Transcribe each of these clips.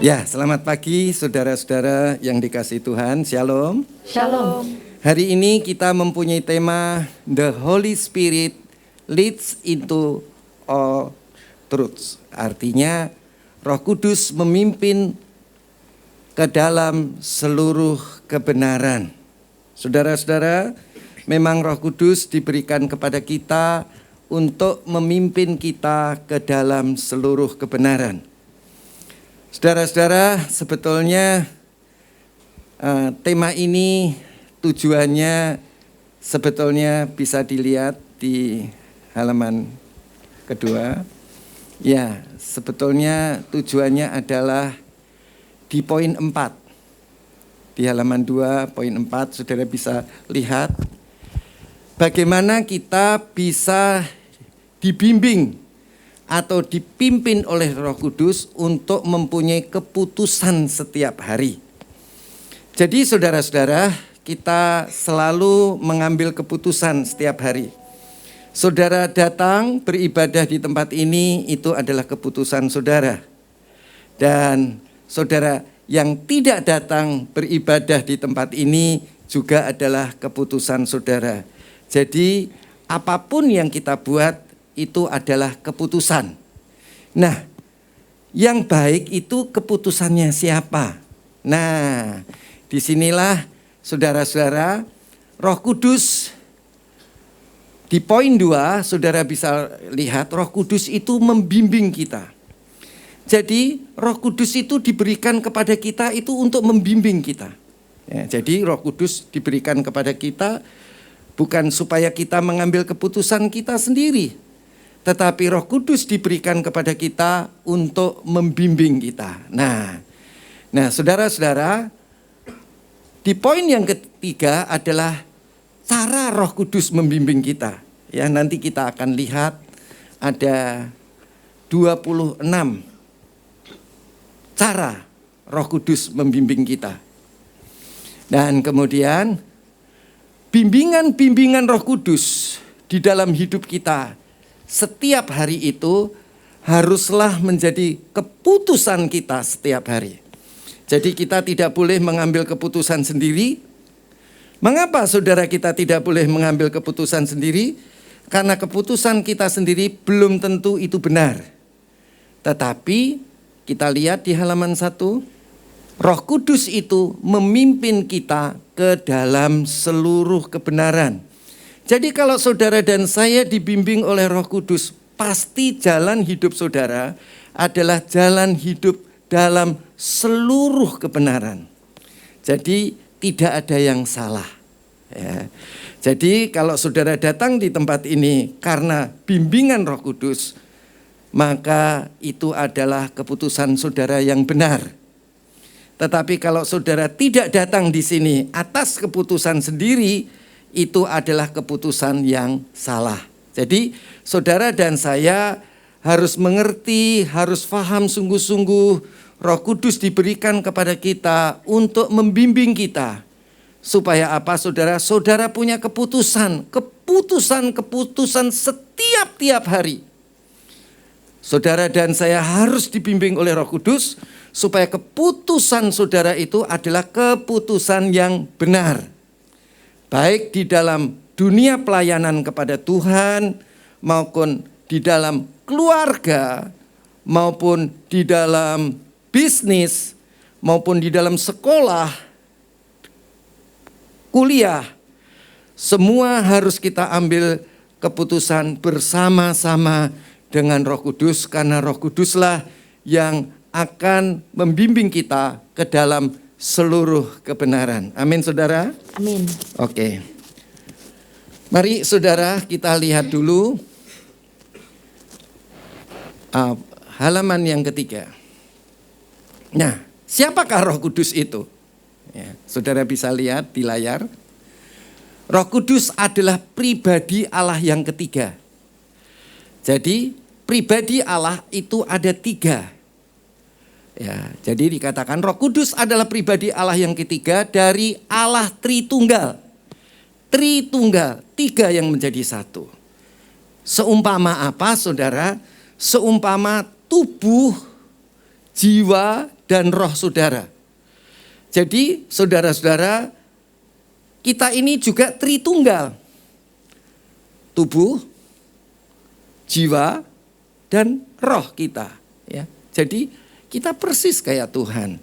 Ya, selamat pagi saudara-saudara yang dikasihi Tuhan. Shalom. Shalom. Hari ini kita mempunyai tema The Holy Spirit leads into all truths. Artinya Roh Kudus memimpin ke dalam seluruh kebenaran. Saudara-saudara, memang Roh Kudus diberikan kepada kita untuk memimpin kita ke dalam seluruh kebenaran. Saudara-saudara, sebetulnya tema ini tujuannya sebetulnya bisa dilihat di halaman kedua. Ya, sebetulnya tujuannya adalah di poin 4. Di halaman 2, poin 4, saudara bisa lihat bagaimana kita bisa dibimbing atau dipimpin oleh Roh Kudus untuk mempunyai keputusan setiap hari. Jadi saudara-saudara, kita selalu mengambil keputusan setiap hari. Saudara datang beribadah di tempat ini, itu adalah keputusan saudara. Dan saudara yang tidak datang beribadah di tempat ini juga adalah keputusan saudara. Jadi apapun yang kita buat itu adalah keputusan. Nah, yang baik itu keputusannya siapa? Nah, disinilah saudara-saudara, Roh Kudus di poin 2, saudara bisa lihat Roh Kudus itu membimbing kita. Jadi Roh Kudus itu diberikan kepada kita itu untuk membimbing kita. Ya, jadi Roh Kudus diberikan kepada kita bukan supaya kita mengambil keputusan kita sendiri, tetapi Roh Kudus diberikan kepada kita untuk membimbing kita. Nah, saudara-saudara, di poin yang ketiga adalah cara Roh Kudus membimbing kita. Ya, nanti kita akan lihat ada 26 cara Roh Kudus membimbing kita. Dan kemudian bimbingan Roh Kudus di dalam hidup kita setiap hari itu haruslah menjadi keputusan kita setiap hari. Jadi kita tidak boleh mengambil keputusan sendiri. Mengapa saudara kita tidak boleh mengambil keputusan sendiri? Karena keputusan kita sendiri belum tentu itu benar. Tetapi kita lihat di halaman 1, Roh Kudus itu memimpin kita ke dalam seluruh kebenaran. Jadi kalau saudara dan saya dibimbing oleh Roh Kudus, pasti jalan hidup saudara adalah jalan hidup dalam seluruh kebenaran. Jadi tidak ada yang salah. Ya. Jadi kalau saudara datang di tempat ini karena bimbingan Roh Kudus, maka itu adalah keputusan saudara yang benar. Tetapi kalau saudara tidak datang di sini atas keputusan sendiri, itu adalah keputusan yang salah. Jadi saudara dan saya harus mengerti, harus paham sungguh-sungguh Roh Kudus diberikan kepada kita untuk membimbing kita. Supaya apa saudara? Saudara punya keputusan setiap tiap hari. Saudara dan saya harus dibimbing oleh Roh Kudus supaya keputusan saudara itu adalah keputusan yang benar. Baik di dalam dunia pelayanan kepada Tuhan, maupun di dalam keluarga, maupun di dalam bisnis, maupun di dalam sekolah, kuliah. Semua harus kita ambil keputusan bersama-sama dengan Roh Kudus, karena Roh Kuduslah yang akan membimbing kita ke dalam seluruh kebenaran. Amin saudara. Amin. Oke. Mari saudara kita lihat dulu halaman yang ketiga. Nah, siapakah Roh Kudus itu? Ya, saudara bisa lihat di layar. Roh Kudus adalah pribadi Allah yang ketiga. Jadi pribadi Allah itu ada 3. Ya, jadi dikatakan Roh Kudus adalah pribadi Allah yang ketiga dari Allah Tritunggal. Tritunggal, 3 yang menjadi 1. Seumpama apa saudara? Seumpama tubuh, jiwa, dan roh saudara. Jadi saudara-saudara, kita ini juga Tritunggal. Tubuh, jiwa, dan roh kita. Ya. Jadi kita persis kayak Tuhan.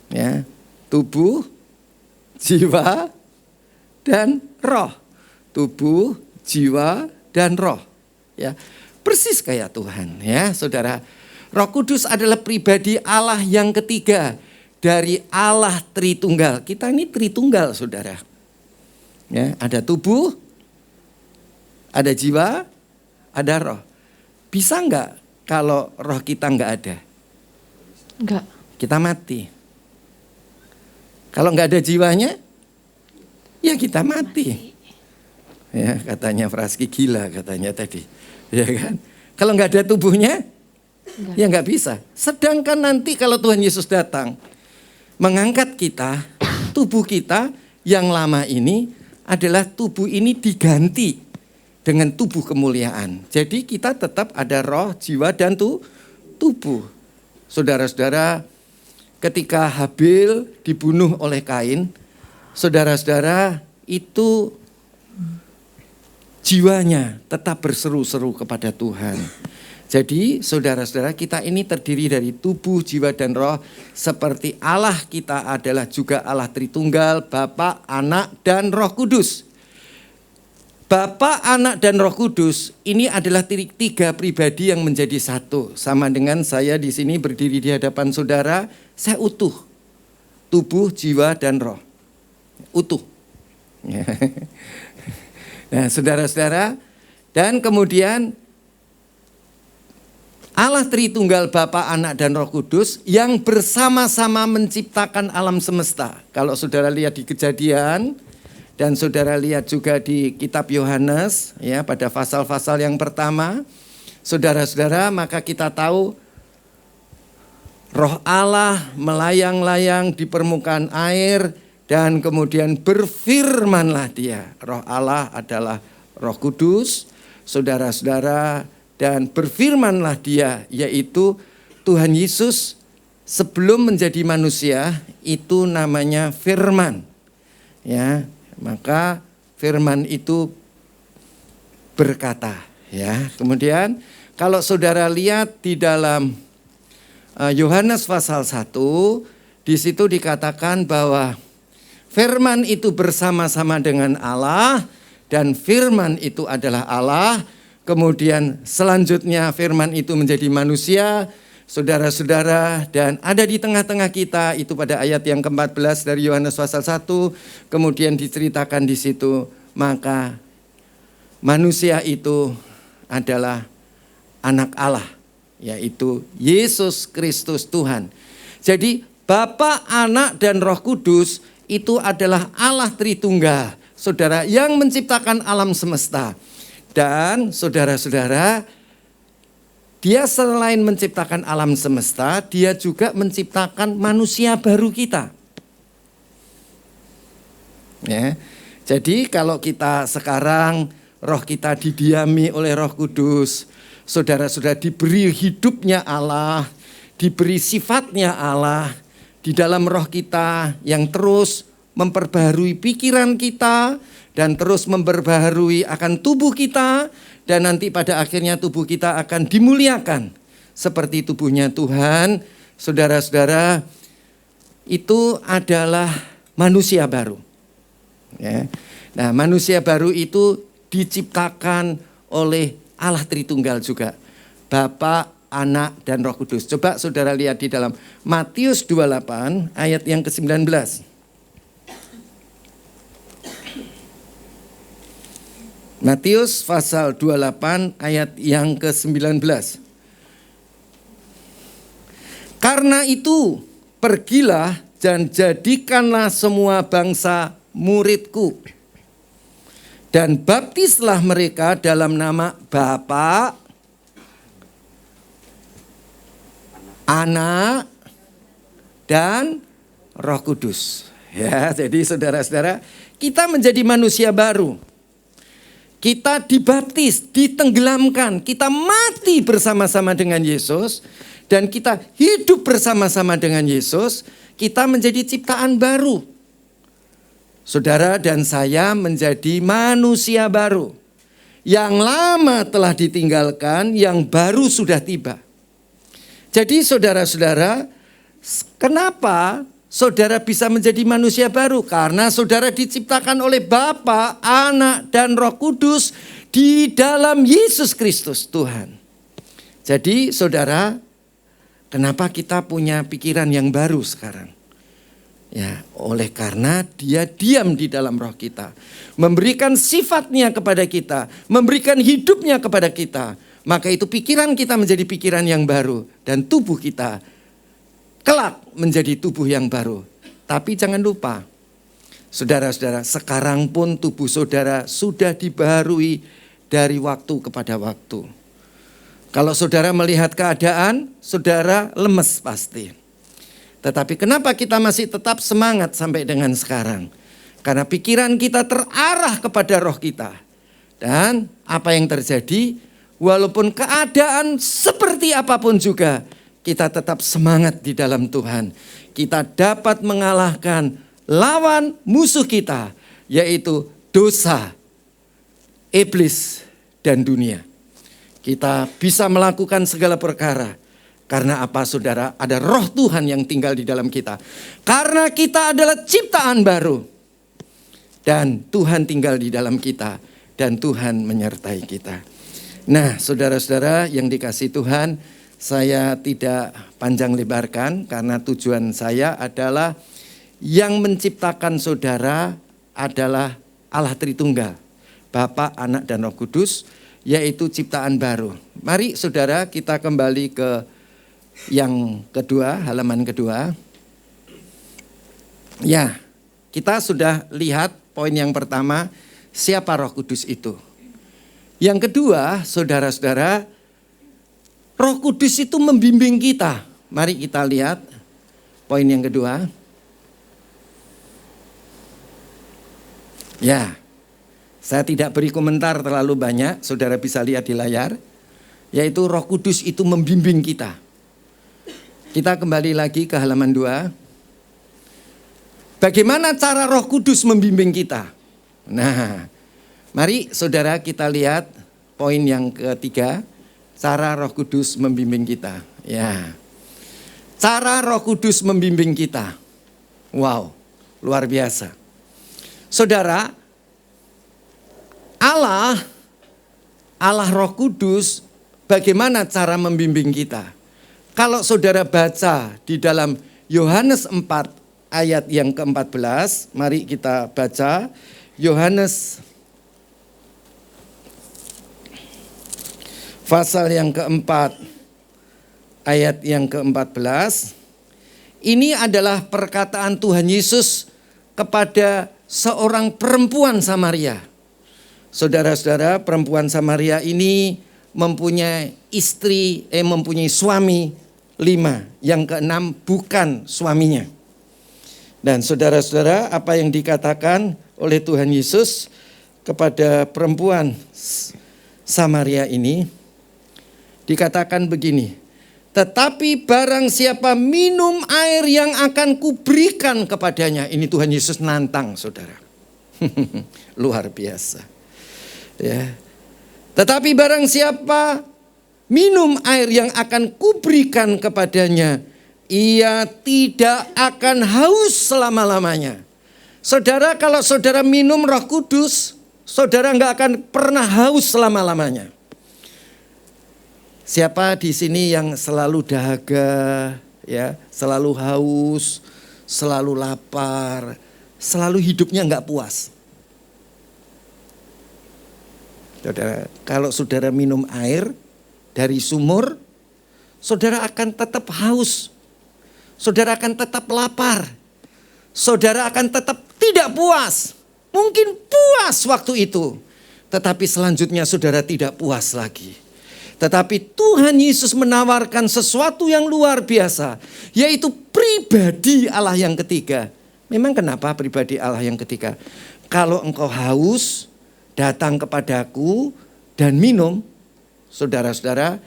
Ya. Tubuh, jiwa, dan roh. Tubuh, jiwa, dan roh. Ya. Persis kayak Tuhan. Ya, saudara. Roh Kudus adalah pribadi Allah yang ketiga dari Allah Tritunggal. Kita ini Tritunggal, saudara. Ya, ada tubuh, ada jiwa, ada roh. Bisa enggak kalau roh kita enggak ada? Enggak. Kita mati. Kalau enggak ada jiwanya, ya kita mati. Ya, katanya Fraski gila katanya tadi. Ya kan? Kalau enggak ada tubuhnya, ya enggak bisa. Sedangkan nanti kalau Tuhan Yesus datang mengangkat kita, tubuh kita yang lama ini adalah tubuh ini diganti dengan tubuh kemuliaan. Jadi kita tetap ada roh, jiwa, dan tubuh. Saudara-saudara, ketika Habil dibunuh oleh Kain, saudara-saudara, itu jiwanya tetap berseru-seru kepada Tuhan. Jadi saudara-saudara, kita ini terdiri dari tubuh, jiwa, dan roh. Seperti Allah kita adalah juga Allah Tritunggal, Bapa, Anak, dan Roh Kudus. Bapa, Anak, dan Roh Kudus ini adalah tiga pribadi yang menjadi satu. Sama dengan saya di sini berdiri di hadapan saudara, saya utuh. Tubuh, jiwa, dan roh. Utuh. Nah, saudara-saudara, dan kemudian Allah Tritunggal, Bapa, Anak, dan Roh Kudus yang bersama-sama menciptakan alam semesta. Kalau saudara lihat di Kejadian dan saudara lihat juga di kitab Yohanes, ya, pada pasal-pasal yang pertama, saudara-saudara, maka kita tahu Roh Allah melayang-layang di permukaan air dan kemudian berfirmanlah Dia. Roh Allah adalah Roh Kudus, saudara-saudara, dan berfirmanlah Dia, yaitu Tuhan Yesus sebelum menjadi manusia itu namanya firman. Ya, maka firman itu berkata, ya. Kemudian kalau saudara lihat di dalam Yohanes pasal 1, di situ dikatakan bahwa firman itu bersama-sama dengan Allah dan firman itu adalah Allah. Kemudian selanjutnya firman itu menjadi manusia, saudara-saudara, dan ada di tengah-tengah kita, itu pada ayat yang ke-14 dari Yohanes pasal 1, kemudian diceritakan di situ, maka manusia itu adalah anak Allah, yaitu Yesus Kristus Tuhan. Jadi Bapa, Anak, dan Roh Kudus itu adalah Allah Tritunggal, saudara, yang menciptakan alam semesta. Dan saudara-saudara, Dia selain menciptakan alam semesta, Dia juga menciptakan manusia baru kita. Ya. Jadi kalau kita sekarang roh kita didiami oleh Roh Kudus, saudara-saudara, diberi hidupnya Allah, diberi sifatnya Allah di dalam roh kita yang terus memperbaharui pikiran kita dan terus memperbaharui akan tubuh kita, dan nanti pada akhirnya tubuh kita akan dimuliakan seperti tubuhnya Tuhan. Saudara-saudara, itu adalah manusia baru. Ya. Nah, manusia baru itu diciptakan oleh Allah Tritunggal juga, Bapa, Anak, dan Roh Kudus. Coba saudara lihat di dalam Matius 28 ayat yang ke-19. Matius pasal 28 ayat yang ke-19. Karena itu pergilah dan jadikanlah semua bangsa muridku, dan baptislah mereka dalam nama Bapa, Anak, dan Roh Kudus. Ya, jadi saudara-saudara, kita menjadi manusia baru. Kita dibaptis, ditenggelamkan, kita mati bersama-sama dengan Yesus, dan kita hidup bersama-sama dengan Yesus, kita menjadi ciptaan baru. Saudara dan saya menjadi manusia baru. Yang lama telah ditinggalkan, yang baru sudah tiba. Jadi saudara-saudara, kenapa saudara bisa menjadi manusia baru? Karena saudara diciptakan oleh Bapa, Anak, dan Roh Kudus di dalam Yesus Kristus Tuhan. Jadi saudara, kenapa kita punya pikiran yang baru sekarang? Ya, oleh karena Dia diam di dalam roh kita, memberikan sifatnya kepada kita, memberikan hidupnya kepada kita. Maka itu pikiran kita menjadi pikiran yang baru, dan tubuh kita kelak menjadi tubuh yang baru. Tapi jangan lupa, saudara-saudara, sekarang pun tubuh saudara sudah dibaharui dari waktu kepada waktu. Kalau saudara melihat keadaan, saudara lemes pasti. Tetapi kenapa kita masih tetap semangat sampai dengan sekarang? Karena pikiran kita terarah kepada roh kita. Dan apa yang terjadi, walaupun keadaan seperti apapun juga, kita tetap semangat di dalam Tuhan. Kita dapat mengalahkan lawan musuh kita, yaitu dosa, iblis, dan dunia. Kita bisa melakukan segala perkara. Karena apa saudara? Ada roh Tuhan yang tinggal di dalam kita. Karena kita adalah ciptaan baru. Dan Tuhan tinggal di dalam kita. Dan Tuhan menyertai kita. Nah saudara-saudara yang dikasihi Tuhan, saya tidak panjang lebarkan. Karena tujuan saya adalah yang menciptakan saudara adalah Allah Tritunggal. Bapa, Anak, dan Roh Kudus, yaitu ciptaan baru. Mari saudara kita kembali ke yang kedua, halaman kedua. Ya, kita sudah lihat poin yang pertama, siapa Roh Kudus itu. Yang kedua, saudara-saudara, Roh Kudus itu membimbing kita. Mari kita lihat poin yang kedua. Ya, saya tidak beri komentar terlalu banyak, saudara bisa lihat di layar. Yaitu Roh Kudus itu membimbing kita. Kita kembali lagi ke halaman 2. Bagaimana cara Roh Kudus membimbing kita? Nah, mari saudara kita lihat poin yang ketiga. Cara Roh Kudus membimbing kita. Ya, cara Roh Kudus membimbing kita. Wow, luar biasa. Saudara, Allah Roh Kudus bagaimana cara membimbing kita? Kalau saudara baca di dalam Yohanes 4 ayat yang ke-14, mari kita baca Yohanes pasal yang ke-4 ayat yang ke-14. Ini adalah perkataan Tuhan Yesus kepada seorang perempuan Samaria. Saudara-saudara, perempuan Samaria ini mempunyai mempunyai suami 5, yang ke-6 bukan suaminya. Dan saudara-saudara, apa yang dikatakan oleh Tuhan Yesus kepada perempuan Samaria ini, dikatakan begini, tetapi barang siapa minum air yang akan kuberikan kepadanya. Ini Tuhan Yesus nantang saudara. Luar biasa. Ya. Tetapi barang siapa minum air yang akan kuberikan kepadanya, ia tidak akan haus selama-lamanya. Saudara, kalau saudara minum Roh Kudus, saudara nggak akan pernah haus selama-lamanya. Siapa di sini yang selalu dahaga, ya, selalu haus, selalu lapar, selalu hidupnya nggak puas? Saudara, kalau saudara minum air dari sumur, saudara akan tetap haus. Saudara akan tetap lapar. Saudara akan tetap tidak puas. Mungkin puas waktu itu, tetapi selanjutnya saudara tidak puas lagi. Tetapi Tuhan Yesus menawarkan sesuatu yang luar biasa, yaitu pribadi Allah yang ketiga. Memang kenapa pribadi Allah yang ketiga? Kalau engkau haus, datang kepadaku dan minum. Saudara-saudara,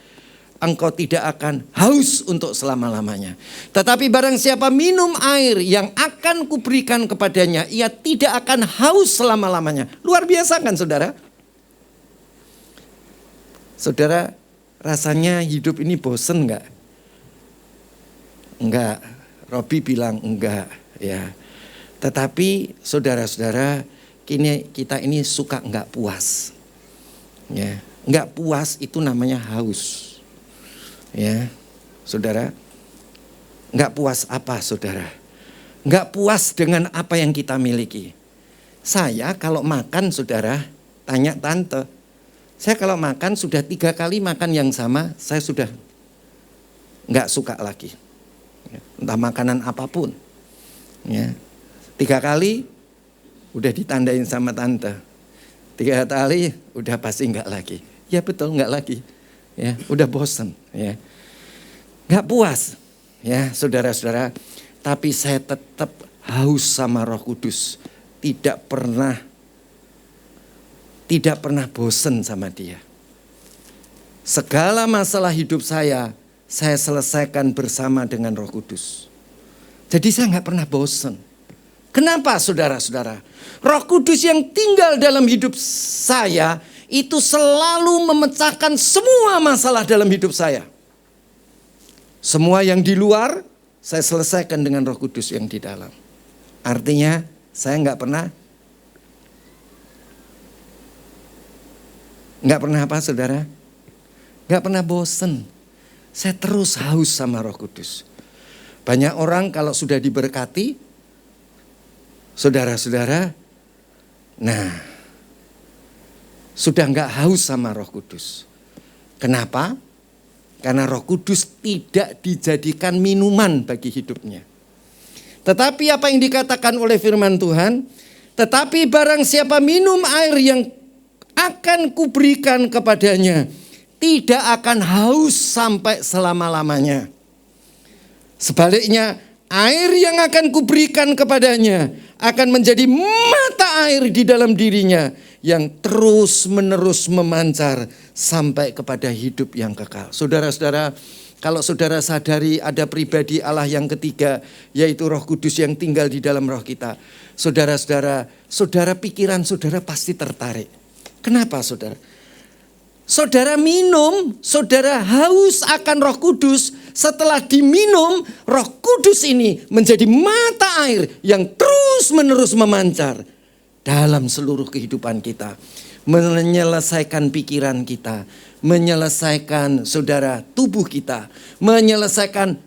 engkau tidak akan haus untuk selama-lamanya. Tetapi barang siapa minum air yang akan kuberikan kepadanya, ia tidak akan haus selama-lamanya. Luar biasa kan saudara? Saudara, rasanya hidup ini bosen enggak? Enggak. Robi bilang enggak, ya. Tetapi saudara-saudara, kita ini suka enggak puas. Ya, enggak puas itu namanya haus. Ya, saudara, enggak puas apa saudara? Enggak puas dengan apa yang kita miliki. Saya kalau makan saudara, tanya tante. Saya kalau makan sudah 3 kali makan yang sama, saya sudah enggak suka lagi. Entah makanan apapun. Ya, 3 kali udah ditandain sama tante. 3 kali udah pasti enggak lagi. Ya betul, enggak lagi. Ya, udah bosan, ya. Enggak puas, ya, saudara-saudara. Tapi saya tetap haus sama Roh Kudus. Tidak pernah bosan sama Dia. Segala masalah hidup saya selesaikan bersama dengan Roh Kudus. Jadi saya enggak pernah bosan. Kenapa saudara-saudara? Roh Kudus yang tinggal dalam hidup saya itu selalu memecahkan semua masalah dalam hidup saya. Semua yang di luar saya selesaikan dengan Roh Kudus yang di dalam. Artinya saya enggak pernah apa saudara? Enggak pernah bosan. Saya terus haus sama Roh Kudus. Banyak orang kalau sudah diberkati, saudara-saudara, nah sudah enggak haus sama Roh Kudus. Kenapa? Karena Roh Kudus tidak dijadikan minuman bagi hidupnya. Tetapi apa yang dikatakan oleh firman Tuhan, tetapi barang siapa minum air yang akan kuberikan kepadanya, tidak akan haus sampai selama-lamanya. Sebaliknya, air yang akan kuberikan kepadanya akan menjadi mata air di dalam dirinya yang terus menerus memancar sampai kepada hidup yang kekal. Saudara-saudara, kalau saudara sadari ada pribadi Allah yang ketiga, yaitu Roh Kudus yang tinggal di dalam roh kita. Saudara-saudara, pikiran saudara pasti tertarik. Kenapa saudara? Saudara minum, saudara haus akan Roh Kudus. Setelah diminum, Roh Kudus ini menjadi mata air yang terus menerus memancar dalam seluruh kehidupan kita. Menyelesaikan pikiran kita, menyelesaikan saudara tubuh kita, menyelesaikan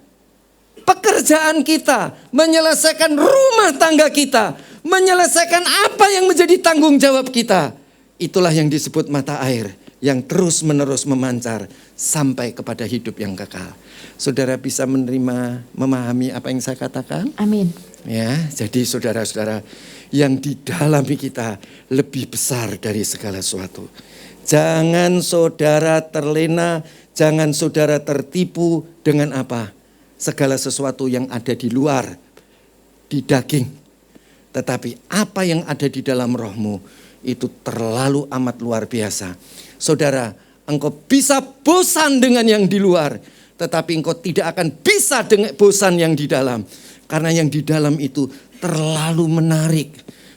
pekerjaan kita, menyelesaikan rumah tangga kita, menyelesaikan apa yang menjadi tanggung jawab kita. Itulah yang disebut mata air yang terus menerus memancar sampai kepada hidup yang kekal. Saudara bisa menerima, memahami apa yang saya katakan? Amin. Ya, jadi saudara-saudara, yang di dalam kita lebih besar dari segala sesuatu. Jangan saudara terlena, jangan saudara tertipu dengan apa? Segala sesuatu yang ada di luar, di daging. Tetapi apa yang ada di dalam rohmu, itu terlalu amat luar biasa. Saudara, engkau bisa bosan dengan yang di luar, tetapi engkau tidak akan bisa dengan bosan yang di dalam. Karena yang di dalam itu terlalu menarik,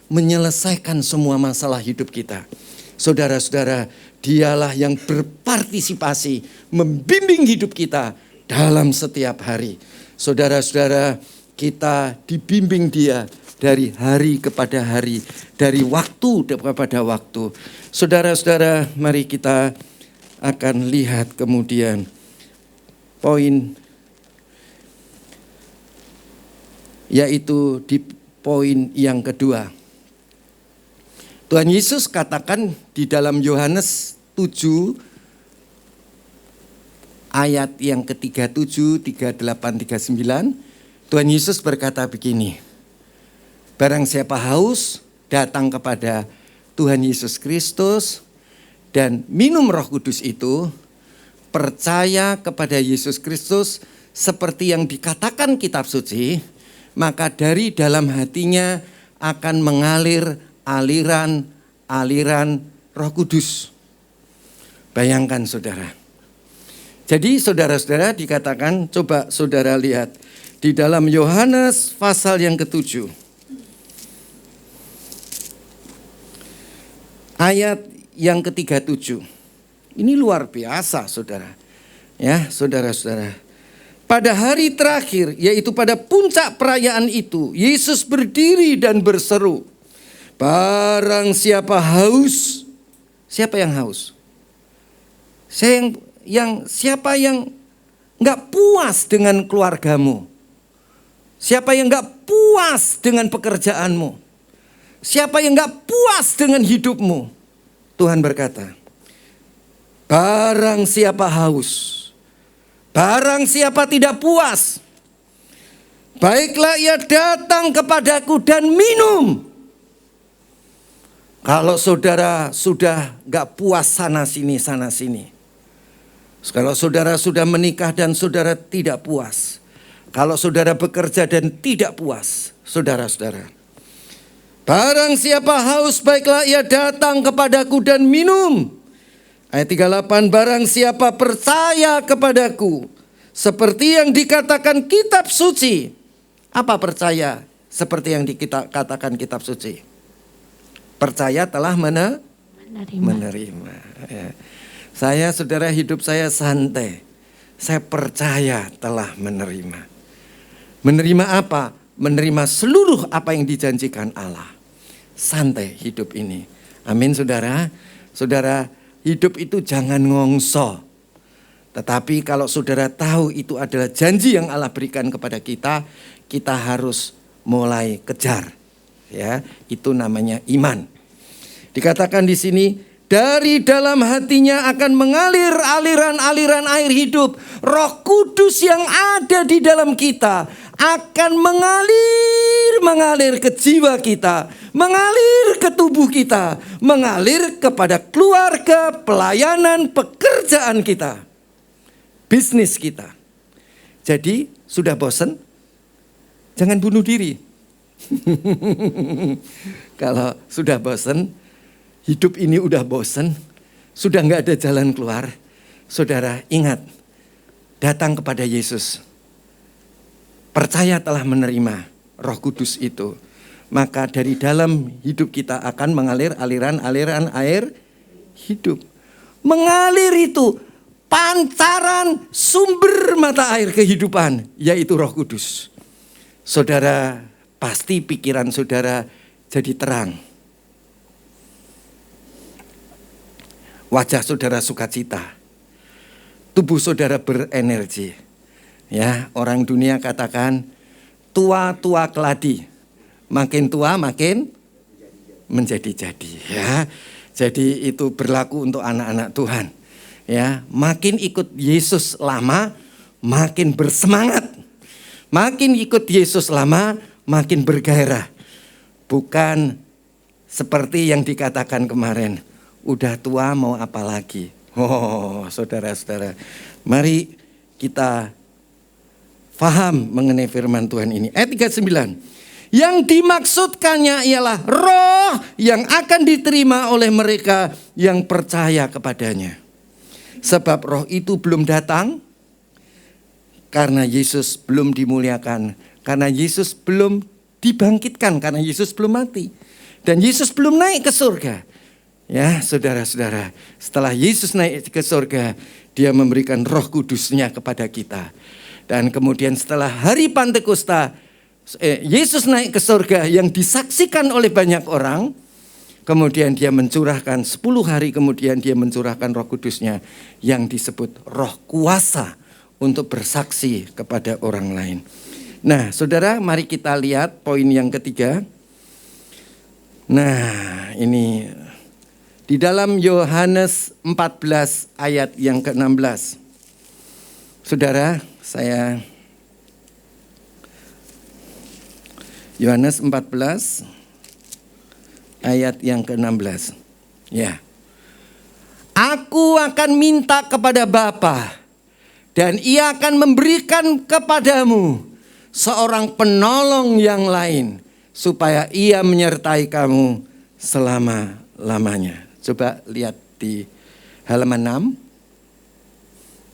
menyelesaikan semua masalah hidup kita. Saudara-saudara, dialah yang berpartisipasi, membimbing hidup kita dalam setiap hari. Saudara-saudara, kita dibimbing Dia dari hari kepada hari, dari waktu kepada waktu. Saudara-saudara, mari kita akan lihat kemudian poin, yaitu di poin yang kedua. Tuhan Yesus katakan di dalam Yohanes 7 ayat yang ke-37, 38, 39, Tuhan Yesus berkata begini, barang siapa haus, datang kepada Tuhan Yesus Kristus dan minum Roh Kudus itu, percaya kepada Yesus Kristus seperti yang dikatakan kitab suci, maka dari dalam hatinya akan mengalir aliran Roh Kudus. Bayangkan saudara, Jadi saudara-saudara dikatakan, coba saudara lihat di dalam Yohanes pasal yang ke-7. Ayat yang ke-37. Ini luar biasa saudara. Ya saudara-saudara. Pada hari terakhir, yaitu pada puncak perayaan itu, Yesus berdiri dan berseru, barang siapa haus, siapa yang haus? Siapa yang nggak puas dengan keluargamu? Siapa yang nggak puas dengan pekerjaanmu? Siapa yang nggak puas dengan hidupmu? Tuhan berkata, barang siapa haus, barang siapa tidak puas, baiklah ia datang kepadaku dan minum. Kalau saudara sudah gak puas sana sini, kalau saudara sudah menikah dan saudara tidak puas, kalau saudara bekerja dan tidak puas, saudara-saudara, barang siapa haus, baiklah ia datang kepadaku dan minum. Ayat 38, barang siapa percaya kepadaku, seperti yang dikatakan kitab suci. Apa percaya seperti yang dikatakan kitab suci? Percaya telah menerima. Ya. Saya, saudara, hidup saya santai. Saya percaya telah menerima. Menerima apa? Menerima seluruh apa yang dijanjikan Allah. Santai hidup ini. Amin saudara. Saudara, hidup itu jangan ngongso. Tetapi kalau saudara tahu itu adalah janji yang Allah berikan kepada kita, kita harus mulai kejar. Ya, itu namanya iman. Dikatakan di sini, dari dalam hatinya akan mengalir aliran-aliran air hidup. Roh Kudus yang ada di dalam kita akan mengalir ke jiwa kita, mengalir ke tubuh kita, mengalir kepada keluarga, pelayanan, pekerjaan kita, bisnis kita. Jadi sudah bosan? Jangan bunuh diri. Kalau sudah bosan, hidup ini udah bosan, sudah gak ada jalan keluar, saudara ingat, datang kepada Yesus. Percaya telah menerima Roh Kudus itu. Maka dari dalam hidup kita akan mengalir aliran air hidup. Mengalir itu pancaran sumber mata air kehidupan, yaitu Roh Kudus. Saudara, pasti pikiran saudara jadi terang. Wajah saudara sukacita. Tubuh saudara berenergi. Ya, orang dunia katakan tua keladi. Makin tua makin menjadi-jadi, ya. Jadi itu berlaku untuk anak-anak Tuhan. Ya, makin ikut Yesus lama, makin bersemangat. Makin ikut Yesus lama, makin bergairah. Bukan seperti yang dikatakan kemarin, udah tua mau apa lagi? Oh, saudara-saudara, mari kita faham mengenai firman Tuhan ini. Ayat 39. Yang dimaksudkannya ialah roh yang akan diterima oleh mereka yang percaya kepadanya. Sebab roh itu belum datang karena Yesus belum dimuliakan, karena Yesus belum dibangkitkan, karena Yesus belum mati, dan Yesus belum naik ke surga. Ya, saudara-saudara, setelah Yesus naik ke surga, dia memberikan Roh Kudusnya kepada kita. Dan kemudian setelah hari Pentakosta, Yesus naik ke surga yang disaksikan oleh banyak orang. Kemudian dia mencurahkan 10 hari kemudian dia mencurahkan Roh Kudusnya yang disebut Roh Kuasa untuk bersaksi kepada orang lain. Nah, saudara, mari kita lihat poin yang ketiga. Nah, ini di dalam Yohanes 14 ayat yang ke-16. Saudara, saya Yohanes 14 ayat yang ke-16. Ya. Aku akan minta kepada Bapa dan ia akan memberikan kepadamu seorang penolong yang lain supaya ia menyertai kamu selama-lamanya. Coba lihat di halaman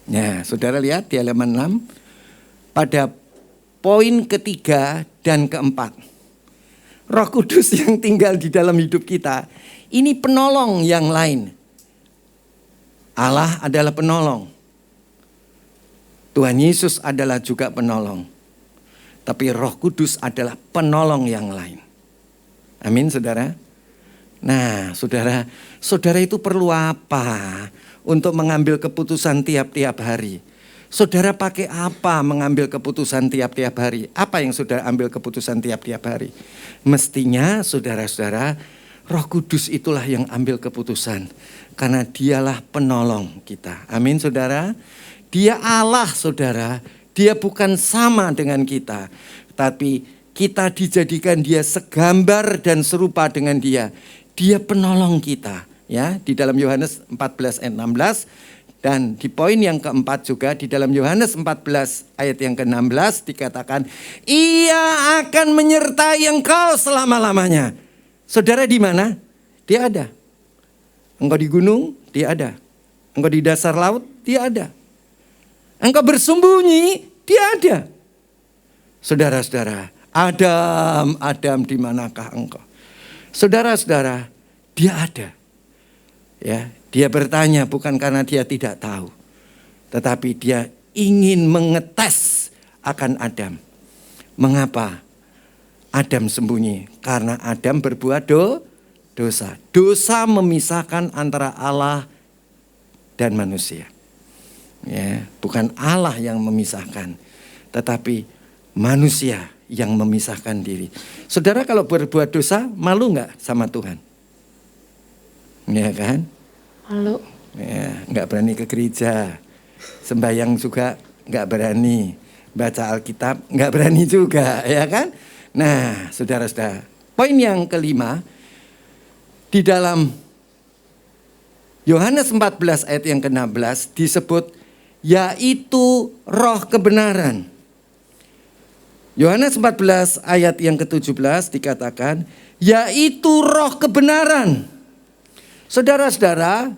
6. Nah, saudara lihat di halaman 6 pada poin ketiga dan keempat. Roh Kudus yang tinggal di dalam hidup kita ini penolong yang lain. Allah adalah penolong. Tuhan Yesus adalah juga penolong. Tapi Roh Kudus adalah penolong yang lain. Amin, saudara. Nah, saudara itu perlu apa untuk mengambil keputusan tiap-tiap hari? Saudara pakai apa mengambil keputusan tiap-tiap hari? Apa yang saudara ambil keputusan tiap-tiap hari? Mestinya saudara-saudara, Roh Kudus itulah yang ambil keputusan. Karena dialah penolong kita. Amin, saudara. Dia Allah, saudara. Dia bukan sama dengan kita. Tapi kita dijadikan dia segambar dan serupa dengan dia. Dia penolong kita. Ya, di dalam Yohanes 14 ayat 16. Dan di poin yang keempat juga di dalam Yohanes 14 ayat yang ke-16 dikatakan, Ia akan menyertai engkau selama-lamanya. Saudara di mana? Dia ada. Engkau di gunung, dia ada. Engkau di dasar laut, dia ada. Engkau bersembunyi, dia ada. Saudara-saudara, Adam, di manakah engkau? Saudara-saudara, dia ada. Ya, dia bertanya bukan karena dia tidak tahu, tetapi dia ingin mengetes akan Adam. Mengapa Adam sembunyi? Karena Adam berbuat dosa. Dosa memisahkan antara Allah dan manusia. Ya, bukan Allah yang memisahkan, tetapi manusia yang memisahkan diri. Saudara kalau berbuat dosa, malu nggak sama Tuhan? Ya kan? Malu. Ya, nggak berani ke gereja, sembahyang juga nggak berani, baca Alkitab nggak berani juga, ya kan? Nah, saudara-saudara, poin yang kelima di dalam Yohanes 14 ayat yang ke-16 disebut yaitu roh kebenaran. Yohanes 14 ayat yang ke-17 dikatakan yaitu roh kebenaran. Saudara-saudara,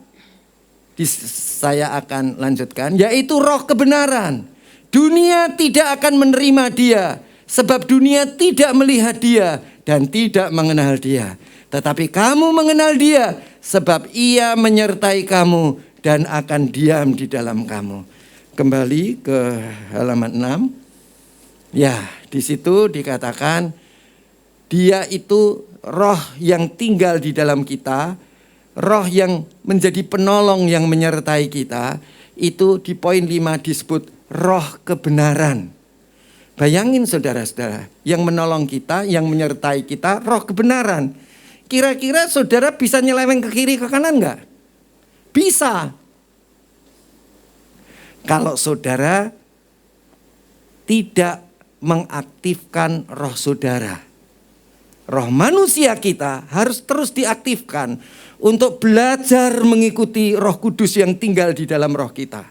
saya akan lanjutkan, yaitu roh kebenaran. Dunia tidak akan menerima dia, sebab dunia tidak melihat dia dan tidak mengenal dia. Tetapi kamu mengenal dia, sebab ia menyertai kamu dan akan diam di dalam kamu. Kembali ke halaman 6. Ya, di situ dikatakan dia itu roh yang tinggal di dalam kita, roh yang menjadi penolong yang menyertai kita. Itu di poin 5 disebut roh kebenaran. Bayangin saudara-saudara, yang menolong kita, yang menyertai kita, roh kebenaran. Kira-kira saudara bisa nyeleweng ke kiri ke kanan enggak? Bisa. Kalau saudara tidak mengaktifkan roh saudara. Roh manusia kita harus terus diaktifkan untuk belajar mengikuti Roh Kudus yang tinggal di dalam roh kita.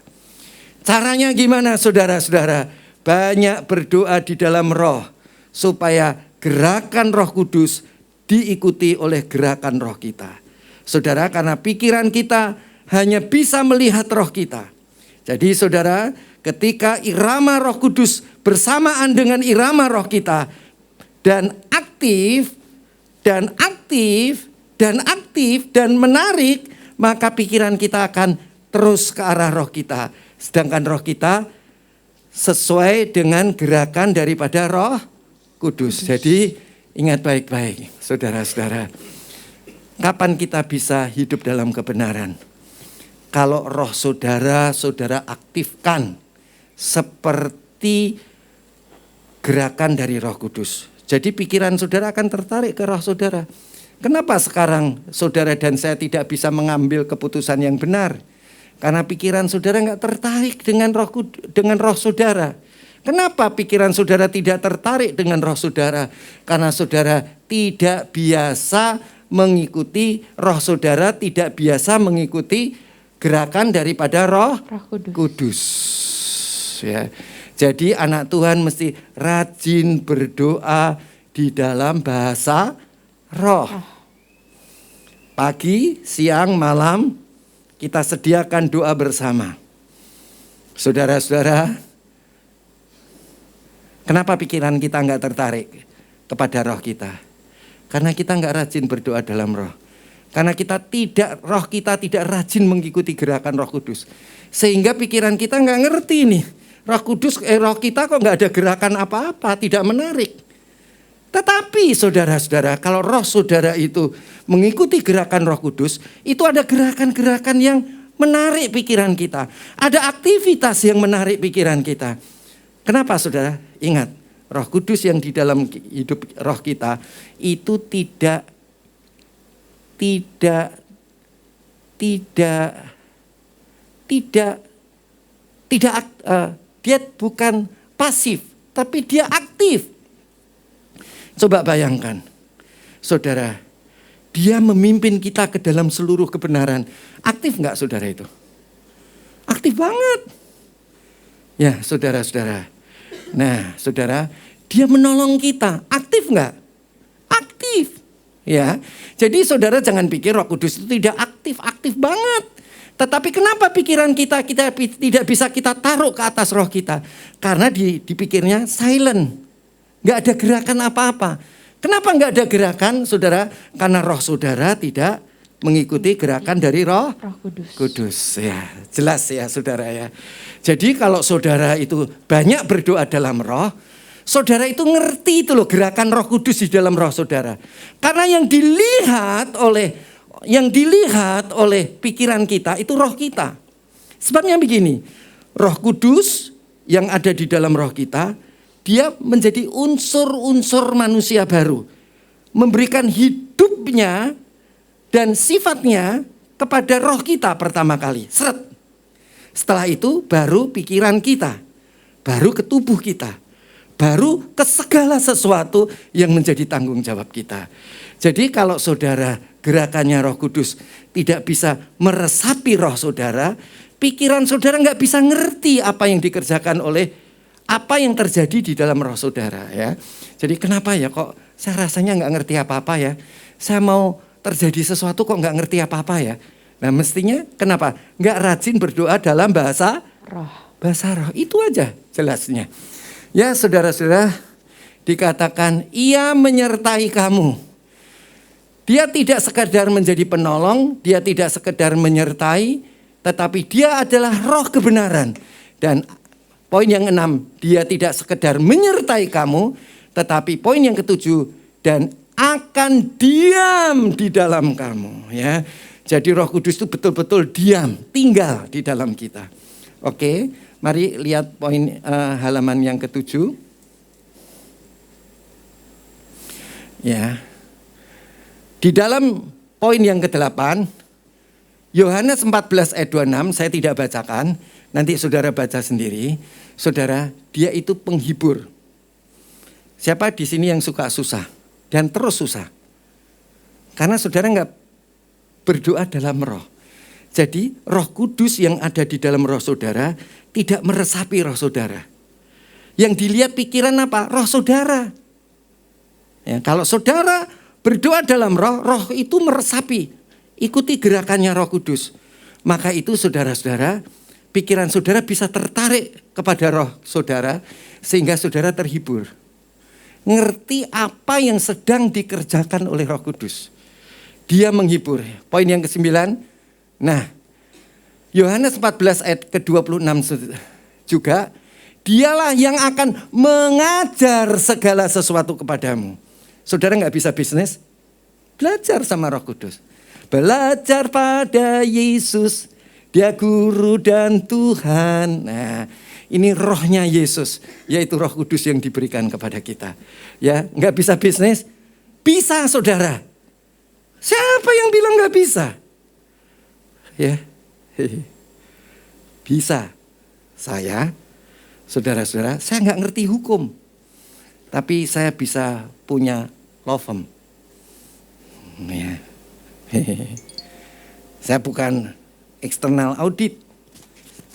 Caranya gimana saudara-saudara? Banyak berdoa di dalam roh supaya gerakan Roh Kudus diikuti oleh gerakan roh kita. Saudara, karena pikiran kita hanya bisa melihat roh kita. Jadi saudara, ketika irama Roh Kudus bersamaan dengan irama roh kita dan aktif dan menarik, maka pikiran kita akan terus ke arah roh kita. Sedangkan roh kita sesuai dengan gerakan daripada Roh Kudus. Jadi ingat baik-baik saudara-saudara, kapan kita bisa hidup dalam kebenaran? Kalau roh saudara aktifkan seperti gerakan dari Roh Kudus. Jadi pikiran saudara akan tertarik ke roh saudara. Kenapa sekarang saudara dan saya tidak bisa mengambil keputusan yang benar? Karena pikiran saudara nggak tertarik dengan roh saudara. Kenapa pikiran saudara tidak tertarik dengan roh saudara? Karena saudara tidak biasa mengikuti roh saudara, tidak biasa mengikuti gerakan daripada Roh Kudus. Ya. Jadi anak Tuhan mesti rajin berdoa di dalam bahasa roh. Pagi, siang, malam kita sediakan doa bersama. Saudara-saudara, kenapa pikiran kita nggak tertarik kepada roh kita? Karena kita nggak rajin berdoa dalam roh. Karena roh kita tidak rajin mengikuti gerakan Roh Kudus. Sehingga pikiran kita nggak ngerti nih. Roh kita kok nggak ada gerakan apa-apa, tidak menarik. Tetapi saudara-saudara, kalau roh saudara itu mengikuti gerakan Roh Kudus, itu ada gerakan-gerakan yang menarik pikiran kita. Ada aktivitas yang menarik pikiran kita. Kenapa saudara? Ingat, Roh Kudus yang di dalam hidup roh kita itu dia bukan pasif, tapi dia aktif. Coba bayangkan, saudara, dia memimpin kita ke dalam seluruh kebenaran. Aktif nggak saudara itu? Aktif banget. Ya saudara-saudara. Nah saudara, dia menolong kita. Aktif nggak? Aktif. Ya, jadi saudara jangan pikir Roh Kudus itu tidak aktif. Aktif banget. Tetapi kenapa pikiran kita tidak bisa kita taruh ke atas roh kita? Karena dipikirnya silent. Nggak ada gerakan apa-apa. Kenapa nggak ada gerakan, saudara? Karena roh saudara tidak mengikuti gerakan dari roh Kudus. Ya, jelas ya saudara ya. Jadi kalau saudara itu banyak berdoa dalam roh, saudara itu ngerti itu loh gerakan Roh Kudus di dalam roh saudara. Karena yang dilihat oleh pikiran kita itu roh kita. Sebabnya begini, Roh Kudus yang ada di dalam roh kita, dia menjadi unsur-unsur manusia baru. Memberikan hidupnya dan sifatnya kepada roh kita pertama kali. Seret. Setelah itu baru pikiran kita, baru ke tubuh kita, baru ke segala sesuatu yang menjadi tanggung jawab kita. Jadi kalau saudara gerakannya Roh Kudus tidak bisa meresapi roh saudara, pikiran saudara nggak bisa ngerti apa yang dikerjakan oleh apa yang terjadi di dalam roh saudara ya. Jadi kenapa ya kok saya rasanya nggak ngerti apa-apa ya. Saya mau terjadi sesuatu kok nggak ngerti apa-apa ya. Nah mestinya kenapa? Nggak rajin berdoa dalam bahasa roh. Bahasa roh itu aja jelasnya. Ya saudara-saudara, dikatakan ia menyertai kamu. Dia tidak sekedar menjadi penolong, dia tidak sekedar menyertai, tetapi dia adalah roh kebenaran. Dan poin yang 6, dia tidak sekedar menyertai kamu, tetapi poin yang ke-7, dan akan diam di dalam kamu. Ya, jadi Roh Kudus itu betul-betul diam, tinggal di dalam kita. Oke, mari lihat poin halaman yang ke-7. Ya. Di dalam poin yang ke-8, Yohanes 14 ayat 26, saya tidak bacakan, nanti saudara baca sendiri. Saudara, dia itu penghibur. Siapa di sini yang suka susah dan terus susah? Karena saudara nggak berdoa dalam roh. Jadi Roh Kudus yang ada di dalam roh saudara tidak meresapi roh saudara. Yang dilihat pikiran apa? Roh saudara. Ya, kalau saudara berdoa dalam roh, roh itu meresapi. Ikuti gerakannya Roh Kudus. Maka itu saudara-saudara, pikiran saudara bisa tertarik kepada roh saudara sehingga saudara terhibur. Ngerti apa yang sedang dikerjakan oleh Roh Kudus. Dia menghibur. Poin yang ke-9. Nah, Yohanes 14 ayat ke-26 juga, dialah yang akan mengajar segala sesuatu kepadamu. Saudara nggak bisa bisnis? Belajar sama Roh Kudus. Belajar pada Yesus. Dia guru dan Tuhan. Nah, ini rohnya Yesus, yaitu Roh Kudus yang diberikan kepada kita. Ya, nggak bisa bisnis? Bisa, saudara. Siapa yang bilang nggak bisa? Ya, bisa. Saya, saudara-saudara, saya nggak ngerti hukum, tapi saya bisa punya law firm. Ya. Saya bukan eksternal audit,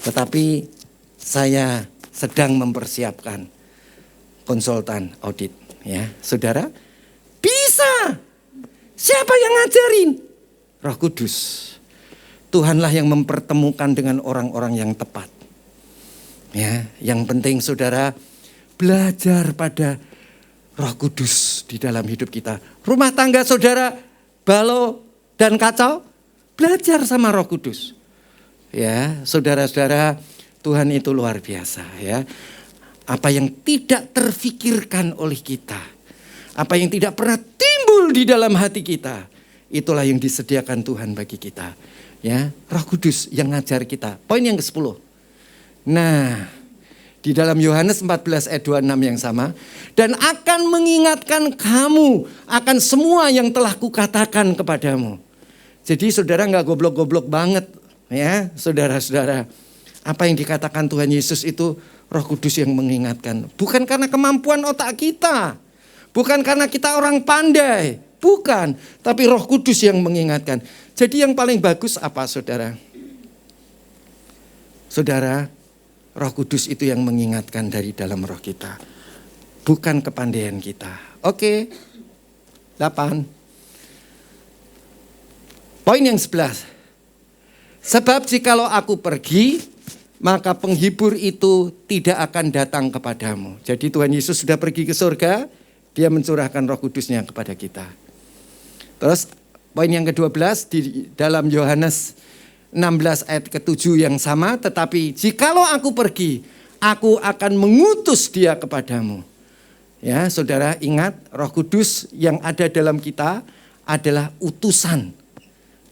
tetapi saya sedang mempersiapkan konsultan audit. Ya, saudara, bisa. Siapa yang ngajarin? Roh Kudus. Tuhanlah yang mempertemukan dengan orang-orang yang tepat. Ya, yang penting saudara belajar pada Roh Kudus di dalam hidup kita. Rumah tangga saudara balau dan kacau, belajar sama Roh Kudus. Ya, saudara-saudara, Tuhan itu luar biasa ya. Apa yang tidak terfikirkan oleh kita, apa yang tidak pernah timbul di dalam hati kita, itulah yang disediakan Tuhan bagi kita. Ya, Roh Kudus yang ngajar kita. Poin yang ke-10. Nah, di dalam Yohanes 14 ayat 26 yang sama, dan akan mengingatkan kamu akan semua yang telah kukatakan kepadamu. Jadi saudara nggak goblok-goblok banget ya, saudara-saudara. Apa yang dikatakan Tuhan Yesus itu Roh Kudus yang mengingatkan. Bukan karena kemampuan otak kita. Bukan karena kita orang pandai. Bukan. Tapi Roh Kudus yang mengingatkan. Jadi yang paling bagus apa saudara? Saudara, Roh Kudus itu yang mengingatkan dari dalam roh kita. Bukan kepandaian kita. Oke. 8. Poin yang 11. Sebab jikalau aku pergi, maka penghibur itu tidak akan datang kepadamu. Jadi Tuhan Yesus sudah pergi ke surga, dia mencurahkan Roh Kudusnya kepada kita. Terus poin yang ke-12 di dalam Yohanes 16 ayat ke-7 yang sama, tetapi jikalau aku pergi, aku akan mengutus dia kepadamu. Ya, saudara ingat Roh Kudus yang ada dalam kita adalah utusan.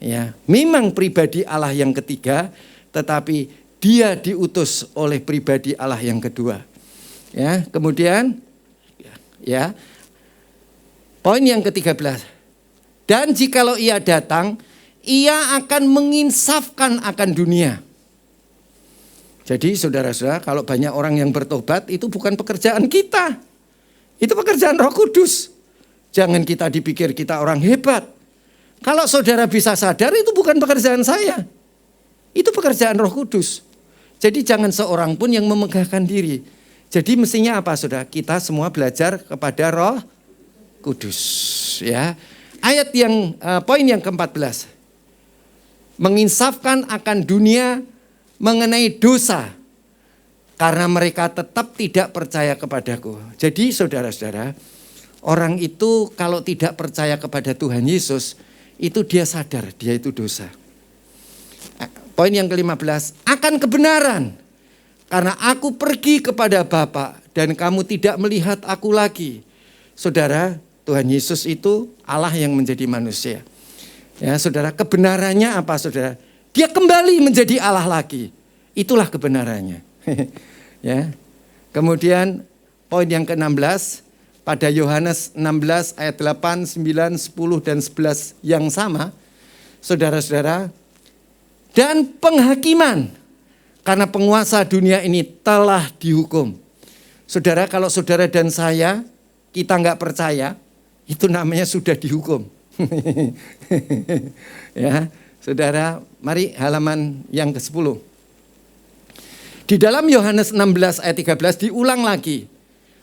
Ya, memang pribadi Allah yang ketiga, tetapi dia diutus oleh pribadi Allah yang kedua. Ya, kemudian ya. Poin yang ke-13. Dan jikalau ia datang, ia akan menginsafkan akan dunia. Jadi saudara-saudara, kalau banyak orang yang bertobat itu bukan pekerjaan kita. Itu pekerjaan Roh Kudus. Jangan kita dipikir kita orang hebat. Kalau saudara bisa sadar itu bukan pekerjaan saya. Itu pekerjaan Roh Kudus. Jadi jangan seorang pun yang memegahkan diri. Jadi mestinya apa saudara? Kita semua belajar kepada Roh Kudus. Ya. Ayat yang poin yang ke-14. Menginsafkan akan dunia mengenai dosa. Karena mereka tetap tidak percaya kepadaku. Jadi saudara-saudara, orang itu kalau tidak percaya kepada Tuhan Yesus, itu dia sadar dia itu dosa. Poin yang ke-15, akan kebenaran. Karena aku pergi kepada Bapa dan kamu tidak melihat aku lagi. Saudara, Tuhan Yesus itu Allah yang menjadi manusia. Ya, saudara, kebenarannya apa saudara? Dia kembali menjadi Allah lagi. Itulah kebenarannya. Ya. Kemudian poin yang ke-16 pada Yohanes 16 ayat 8, 9, 10 dan 11 yang sama. Saudara-saudara, dan penghakiman karena penguasa dunia ini telah dihukum. Saudara, kalau saudara dan saya kita nggak percaya, itu namanya sudah dihukum. Ya, saudara, mari halaman yang ke-10. Di dalam Yohanes 16 ayat 13 diulang lagi.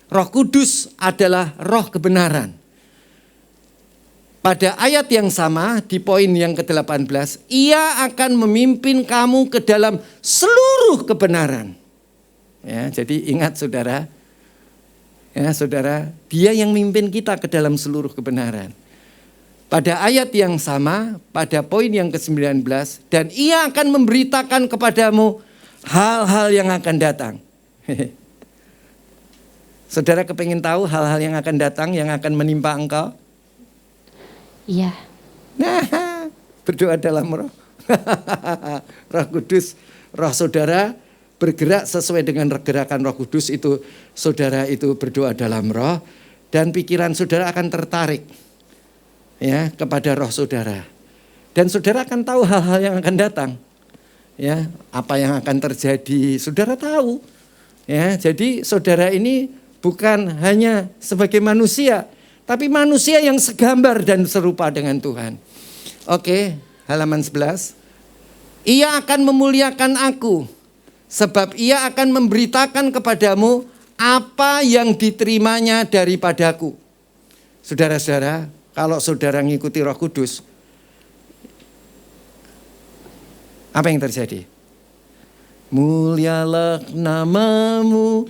Roh Kudus adalah roh kebenaran. Pada ayat yang sama di poin yang ke-18, ia akan memimpin kamu ke dalam seluruh kebenaran. Ya, jadi ingat saudara, ya saudara, dia yang memimpin kita ke dalam seluruh kebenaran. Pada ayat yang sama, pada poin yang ke-19, dan ia akan memberitakan kepadamu hal-hal yang akan datang. Saudara kepingin tahu hal-hal yang akan datang, yang akan menimpa engkau? Iya. Nah, berdoa dalam roh. Roh Kudus, roh saudara bergerak sesuai dengan gerakan Roh Kudus itu, saudara itu berdoa dalam roh dan pikiran saudara akan tertarik ya kepada roh saudara. Dan saudara akan tahu hal-hal yang akan datang. Ya, apa yang akan terjadi, saudara tahu. Ya, jadi saudara ini bukan hanya sebagai manusia, tapi manusia yang segambar dan serupa dengan Tuhan. Oke, halaman 11. Ia akan memuliakan aku, sebab ia akan memberitakan kepadamu apa yang diterimanya daripadaku. Saudara-saudara, kalau saudara ngikuti Roh Kudus, apa yang terjadi? Mulialah namamu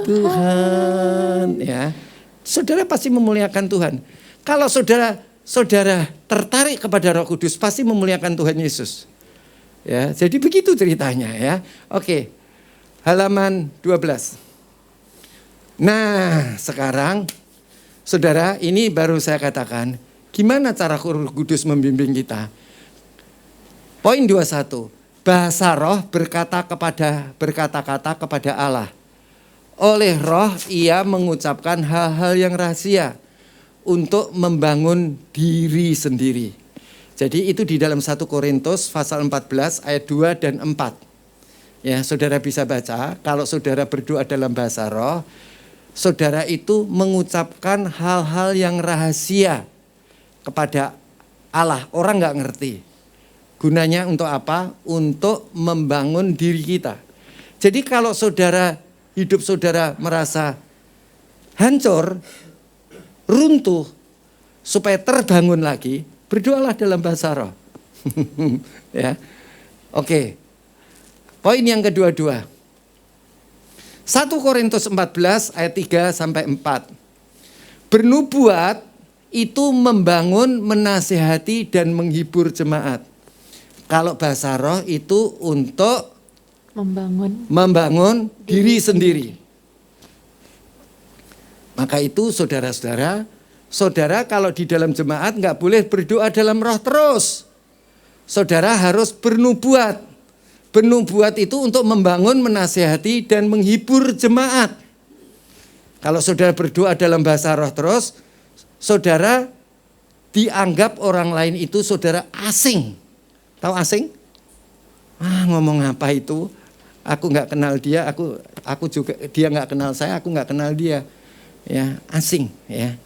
Tuhan. Ya, saudara pasti memuliakan Tuhan. Kalau saudara tertarik kepada Roh Kudus, pasti memuliakan Tuhan Yesus. Ya, jadi begitu ceritanya ya. Oke. Halaman 12. Nah, sekarang saudara, ini baru saya katakan gimana cara Roh Kudus membimbing kita. Poin 21. Bahasa roh berkata-kata kepada Allah. Oleh roh ia mengucapkan hal-hal yang rahasia untuk membangun diri sendiri. Jadi itu di dalam 1 Korintus pasal 14 ayat 2 dan 4. Ya, saudara bisa baca, kalau saudara berdoa dalam bahasa roh, saudara itu mengucapkan hal-hal yang rahasia kepada Allah. Orang nggak ngerti. Gunanya untuk apa? Untuk membangun diri kita. Jadi kalau hidup saudara merasa hancur, runtuh, supaya terbangun lagi, berdoalah dalam bahasa roh. Ya. Oke. Poin yang kedua-dua. 1 Korintus 14 ayat 3 sampai 4. Bernubuat itu membangun, menasihati dan menghibur jemaat. Kalau bahasa roh itu untuk membangun diri sendiri. Maka itu saudara-saudara, saudara kalau di dalam jemaat nggak boleh berdoa dalam roh terus. Saudara harus bernubuat. Bernubuat itu untuk membangun, menasihati dan menghibur jemaat. Kalau saudara berdoa dalam bahasa roh terus, saudara dianggap orang lain itu saudara asing. Tahu asing? Ngomong apa itu? Aku nggak kenal dia, aku juga, dia nggak kenal saya, aku nggak kenal dia. Ya, asing. Ya.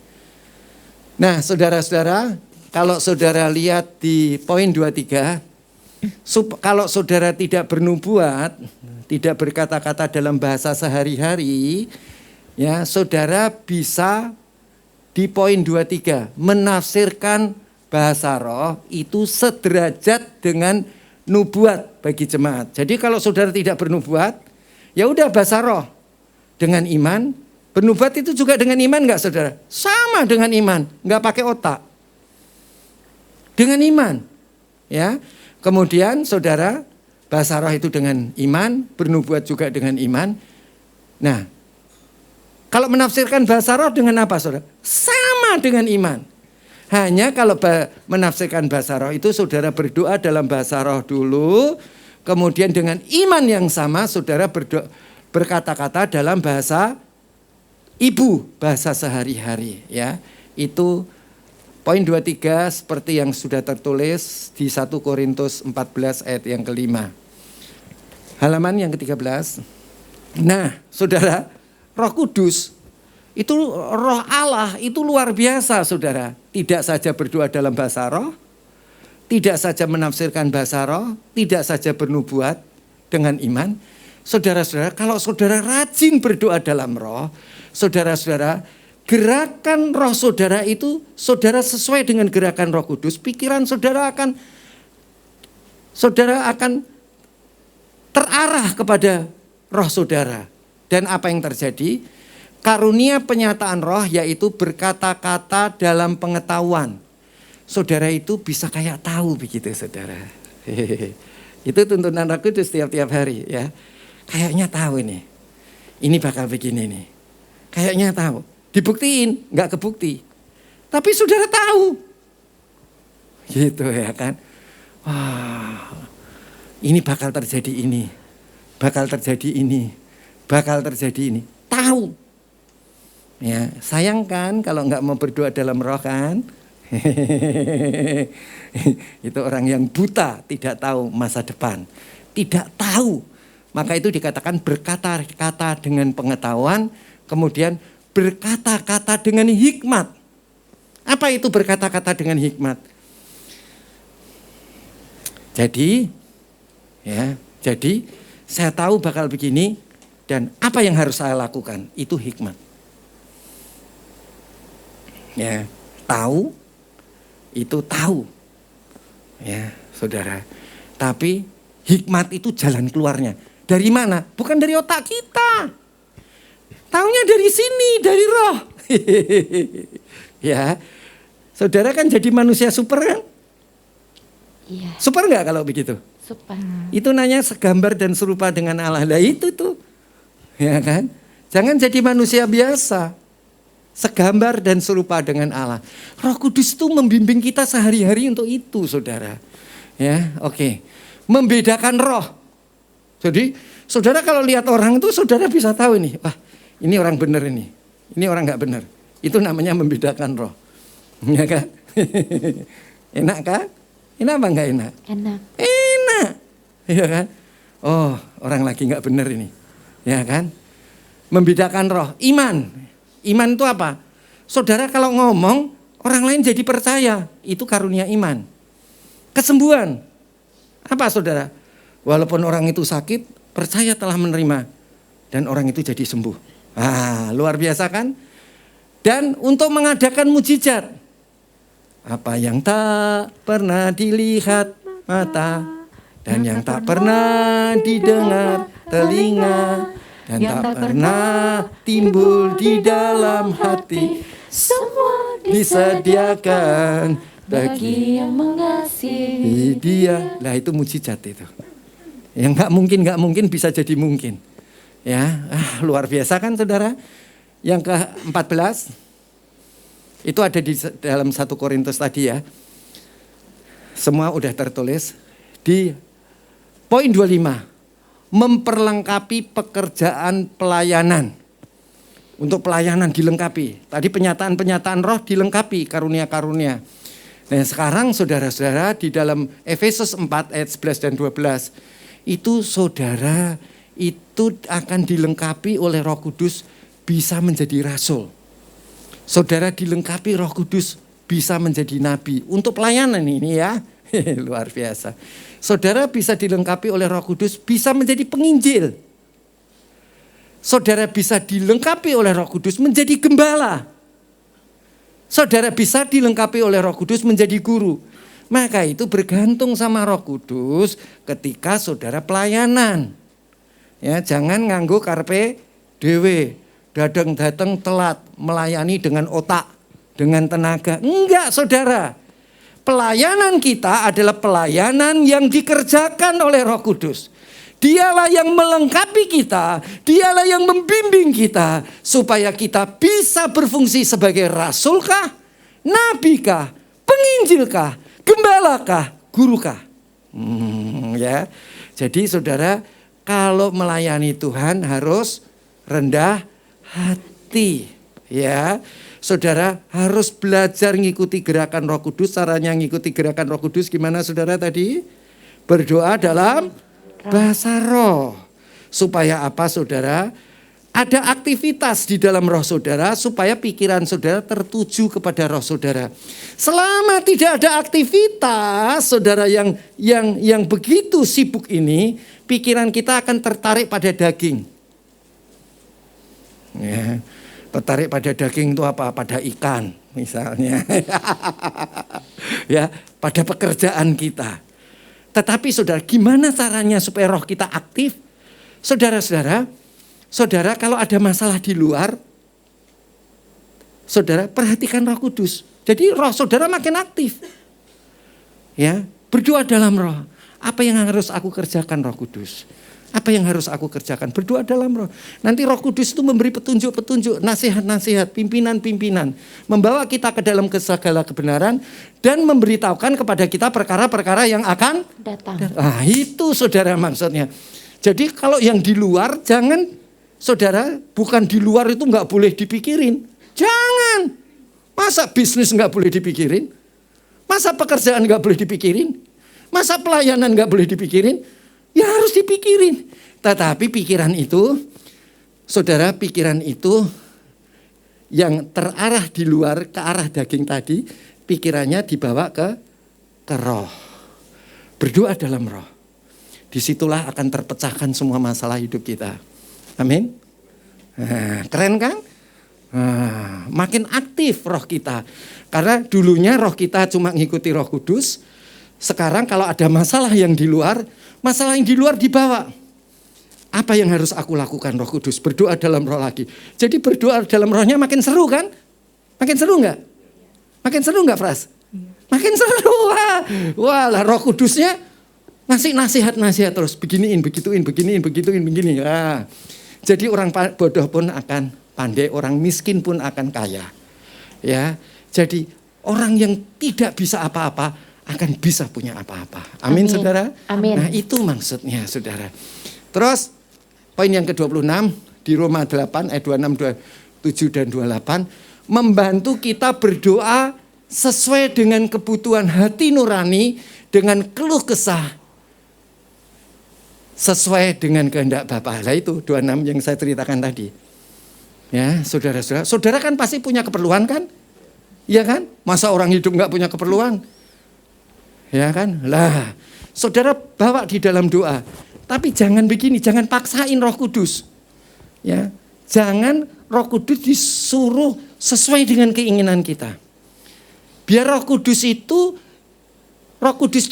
Nah, saudara-saudara, kalau saudara lihat di poin 23, kalau saudara tidak bernubuat, tidak berkata-kata dalam bahasa sehari-hari, ya, saudara bisa di poin 23 menafsirkan bahasa roh itu sederajat dengan nubuat bagi jemaat. Jadi kalau saudara tidak bernubuat, ya udah bahasa roh dengan iman. Bernubuat itu juga dengan iman enggak saudara? Sama dengan iman, enggak pakai otak. Dengan iman. Ya. Kemudian saudara, bahasa roh itu dengan iman, bernubuat juga dengan iman. Nah, kalau menafsirkan bahasa roh dengan apa saudara? Sama dengan iman. Hanya kalau menafsirkan bahasa roh itu saudara berdoa dalam bahasa roh dulu. Kemudian dengan iman yang sama saudara berkata-kata dalam bahasa ibu, bahasa sehari-hari. Ya, itu poin 23 seperti yang sudah tertulis di 1 Korintus 14 ayat yang kelima. Halaman yang ke-13. Nah, saudara, Roh Kudus itu roh Allah itu luar biasa saudara. Tidak saja berdoa dalam bahasa roh, tidak saja menafsirkan bahasa roh, tidak saja bernubuat dengan iman. Saudara-saudara, kalau saudara rajin berdoa dalam roh, saudara-saudara, gerakan roh saudara itu saudara sesuai dengan gerakan Roh Kudus, pikiran saudara akan terarah kepada roh saudara. Dan apa yang terjadi? Karunia penyataan roh yaitu berkata-kata dalam pengetahuan. Saudara itu bisa kayak tahu begitu saudara. Itu tuntunan Roh Kudus tiap-tiap hari ya. Kayaknya tahu ini. Ini bakal begini nih. Kayaknya tahu. Dibuktiin, nggak kebukti. Tapi saudara tahu. Gitu ya kan. Wah, ini bakal terjadi ini. Bakal terjadi ini. Bakal terjadi ini. Tahu. Ya, sayang kan kalau nggak mau berdoa dalam roh kan. Itu orang yang buta, tidak tahu masa depan. Tidak tahu. Maka itu dikatakan berkata-kata dengan pengetahuan. Kemudian berkata-kata dengan hikmat. Apa itu berkata-kata dengan hikmat? Jadi saya tahu bakal begini. Dan apa yang harus saya lakukan? Itu hikmat. Ya, tahu itu tahu. Ya, saudara. Tapi Hikmat itu jalan keluarnya. Dari mana? Bukan dari otak kita. Taunya dari sini, dari roh. Ya, saudara kan jadi manusia super kan? Iya. Super nggak kalau begitu? Super. Itu nanya segambar dan serupa dengan Allah. Lah itu tuh, ya kan? Jangan jadi manusia biasa. Segambar dan serupa dengan Allah. Roh Kudus itu membimbing kita sehari-hari untuk itu, saudara. Ya, oke. Membedakan roh. Jadi, saudara kalau lihat orang itu, saudara bisa tahu ini. Wah, ini orang benar ini. Ini orang nggak benar. Itu namanya membedakan roh. Ya kan? Enak kan? Enak apa nggak enak? Enak. Enak. Ya kan? Oh, orang lagi nggak benar ini. Ya kan? Membedakan roh. Iman. Iman itu apa? Saudara kalau ngomong, orang lain jadi percaya. Itu karunia iman. Kesembuhan. Apa saudara? Walaupun orang itu sakit, percaya telah menerima. Dan orang itu jadi sembuh. Ah, luar biasa kan? Dan untuk mengadakan mujizat. Apa yang tak pernah dilihat mata. Dan yang tak pernah didengar telinga. Dan tak pernah timbul di dalam hati. Semua Disediakan bagi yang mengasihi dia. Lah itu mujizat itu. Yang nggak mungkin bisa jadi mungkin. Ya, luar biasa kan saudara? Yang ke-14 itu ada di dalam 1 Korintus tadi ya. Semua udah tertulis di poin 25. Memperlengkapi pekerjaan pelayanan. Untuk pelayanan dilengkapi. Tadi penyataan-penyataan roh dilengkapi karunia-karunia. Nah sekarang saudara-saudara di dalam Efesus 4 ayat 11 dan 12. Itu saudara itu akan dilengkapi oleh Roh Kudus bisa menjadi rasul. Saudara dilengkapi Roh Kudus bisa menjadi nabi. Untuk pelayanan ini ya. Luar biasa. Saudara bisa dilengkapi oleh Roh Kudus bisa menjadi penginjil. Saudara bisa dilengkapi oleh Roh Kudus menjadi gembala. Saudara bisa dilengkapi oleh Roh Kudus menjadi guru. Maka itu bergantung sama Roh Kudus ketika saudara pelayanan. Ya, jangan nganggo karpe dewe, datang telat melayani dengan otak, dengan tenaga. Enggak, saudara. Pelayanan kita adalah pelayanan yang dikerjakan oleh Roh Kudus. Dialah yang melengkapi kita, dialah yang membimbing kita supaya kita bisa berfungsi sebagai rasulkah, nabikah, penginjilkah, gembalakah, gurukah. Ya. Jadi saudara, kalau melayani Tuhan harus rendah hati, ya. Saudara harus belajar ngikuti gerakan Roh Kudus. Caranya ngikuti gerakan Roh Kudus gimana saudara tadi? Berdoa dalam bahasa roh. Supaya apa saudara? Ada aktivitas di dalam roh saudara supaya pikiran saudara tertuju kepada roh saudara. Selama tidak ada aktivitas saudara yang begitu sibuk ini, pikiran kita akan tertarik pada daging. Ya. Tertarik pada daging itu apa? Pada ikan misalnya. Ya, pada pekerjaan kita. Tetapi saudara, gimana caranya supaya roh kita aktif? Saudara-saudara, saudara kalau ada masalah di luar, saudara perhatikan Roh Kudus. Jadi roh saudara makin aktif. Ya, berdoa dalam roh. Apa yang harus aku kerjakan Roh Kudus? Apa yang harus aku kerjakan? Berdoa dalam roh. Nanti Roh Kudus itu memberi petunjuk-petunjuk, nasihat-nasihat, pimpinan-pimpinan. Membawa kita ke dalam segala kebenaran. Dan memberitahukan kepada kita perkara-perkara yang akan datang. Ah, itu saudara maksudnya. Jadi kalau yang di luar, jangan saudara, bukan di luar itu gak boleh dipikirin. Jangan. Masa bisnis gak boleh dipikirin? Masa pekerjaan gak boleh dipikirin? Masa pelayanan gak boleh dipikirin? Ya harus dipikirin. Tetapi pikiran itu, saudara, pikiran itu yang terarah di luar ke arah daging tadi, pikirannya dibawa ke roh. Berdoa dalam roh. Disitulah akan terpecahkan semua masalah hidup kita. Amin. Nah, keren kan? Nah, makin aktif roh kita. Karena dulunya roh kita cuma ngikuti Roh Kudus. Sekarang kalau ada masalah yang di luar dibawa. Apa yang harus aku lakukan Roh Kudus? Berdoa dalam roh lagi. Jadi berdoa dalam rohnya makin seru kan? Makin seru enggak? Makin seru enggak, Fras? Makin seru. Wah lah Roh Kudusnya ngasih nasihat-nasihat terus. Beginiin, begituin. Nah, jadi orang bodoh pun akan pandai, orang miskin pun akan kaya. Ya, jadi orang yang tidak bisa apa-apa akan bisa punya apa-apa. Amin, saudara? Amin. Nah itu maksudnya, saudara. Terus poin yang ke-26 di Roma 8 ayat 26, 27 dan 28 membantu kita berdoa sesuai dengan kebutuhan hati nurani dengan keluh kesah sesuai dengan kehendak Bapa. Lah itu 26 yang saya ceritakan tadi. Ya, saudara-saudara, saudara kan pasti punya keperluan kan? Iya kan? Masa orang hidup enggak punya keperluan? Ya kan? Lah, saudara bawa di dalam doa. Tapi jangan begini, jangan paksain Roh Kudus. Ya, jangan Roh Kudus disuruh sesuai dengan keinginan kita. Biar Roh Kudus itu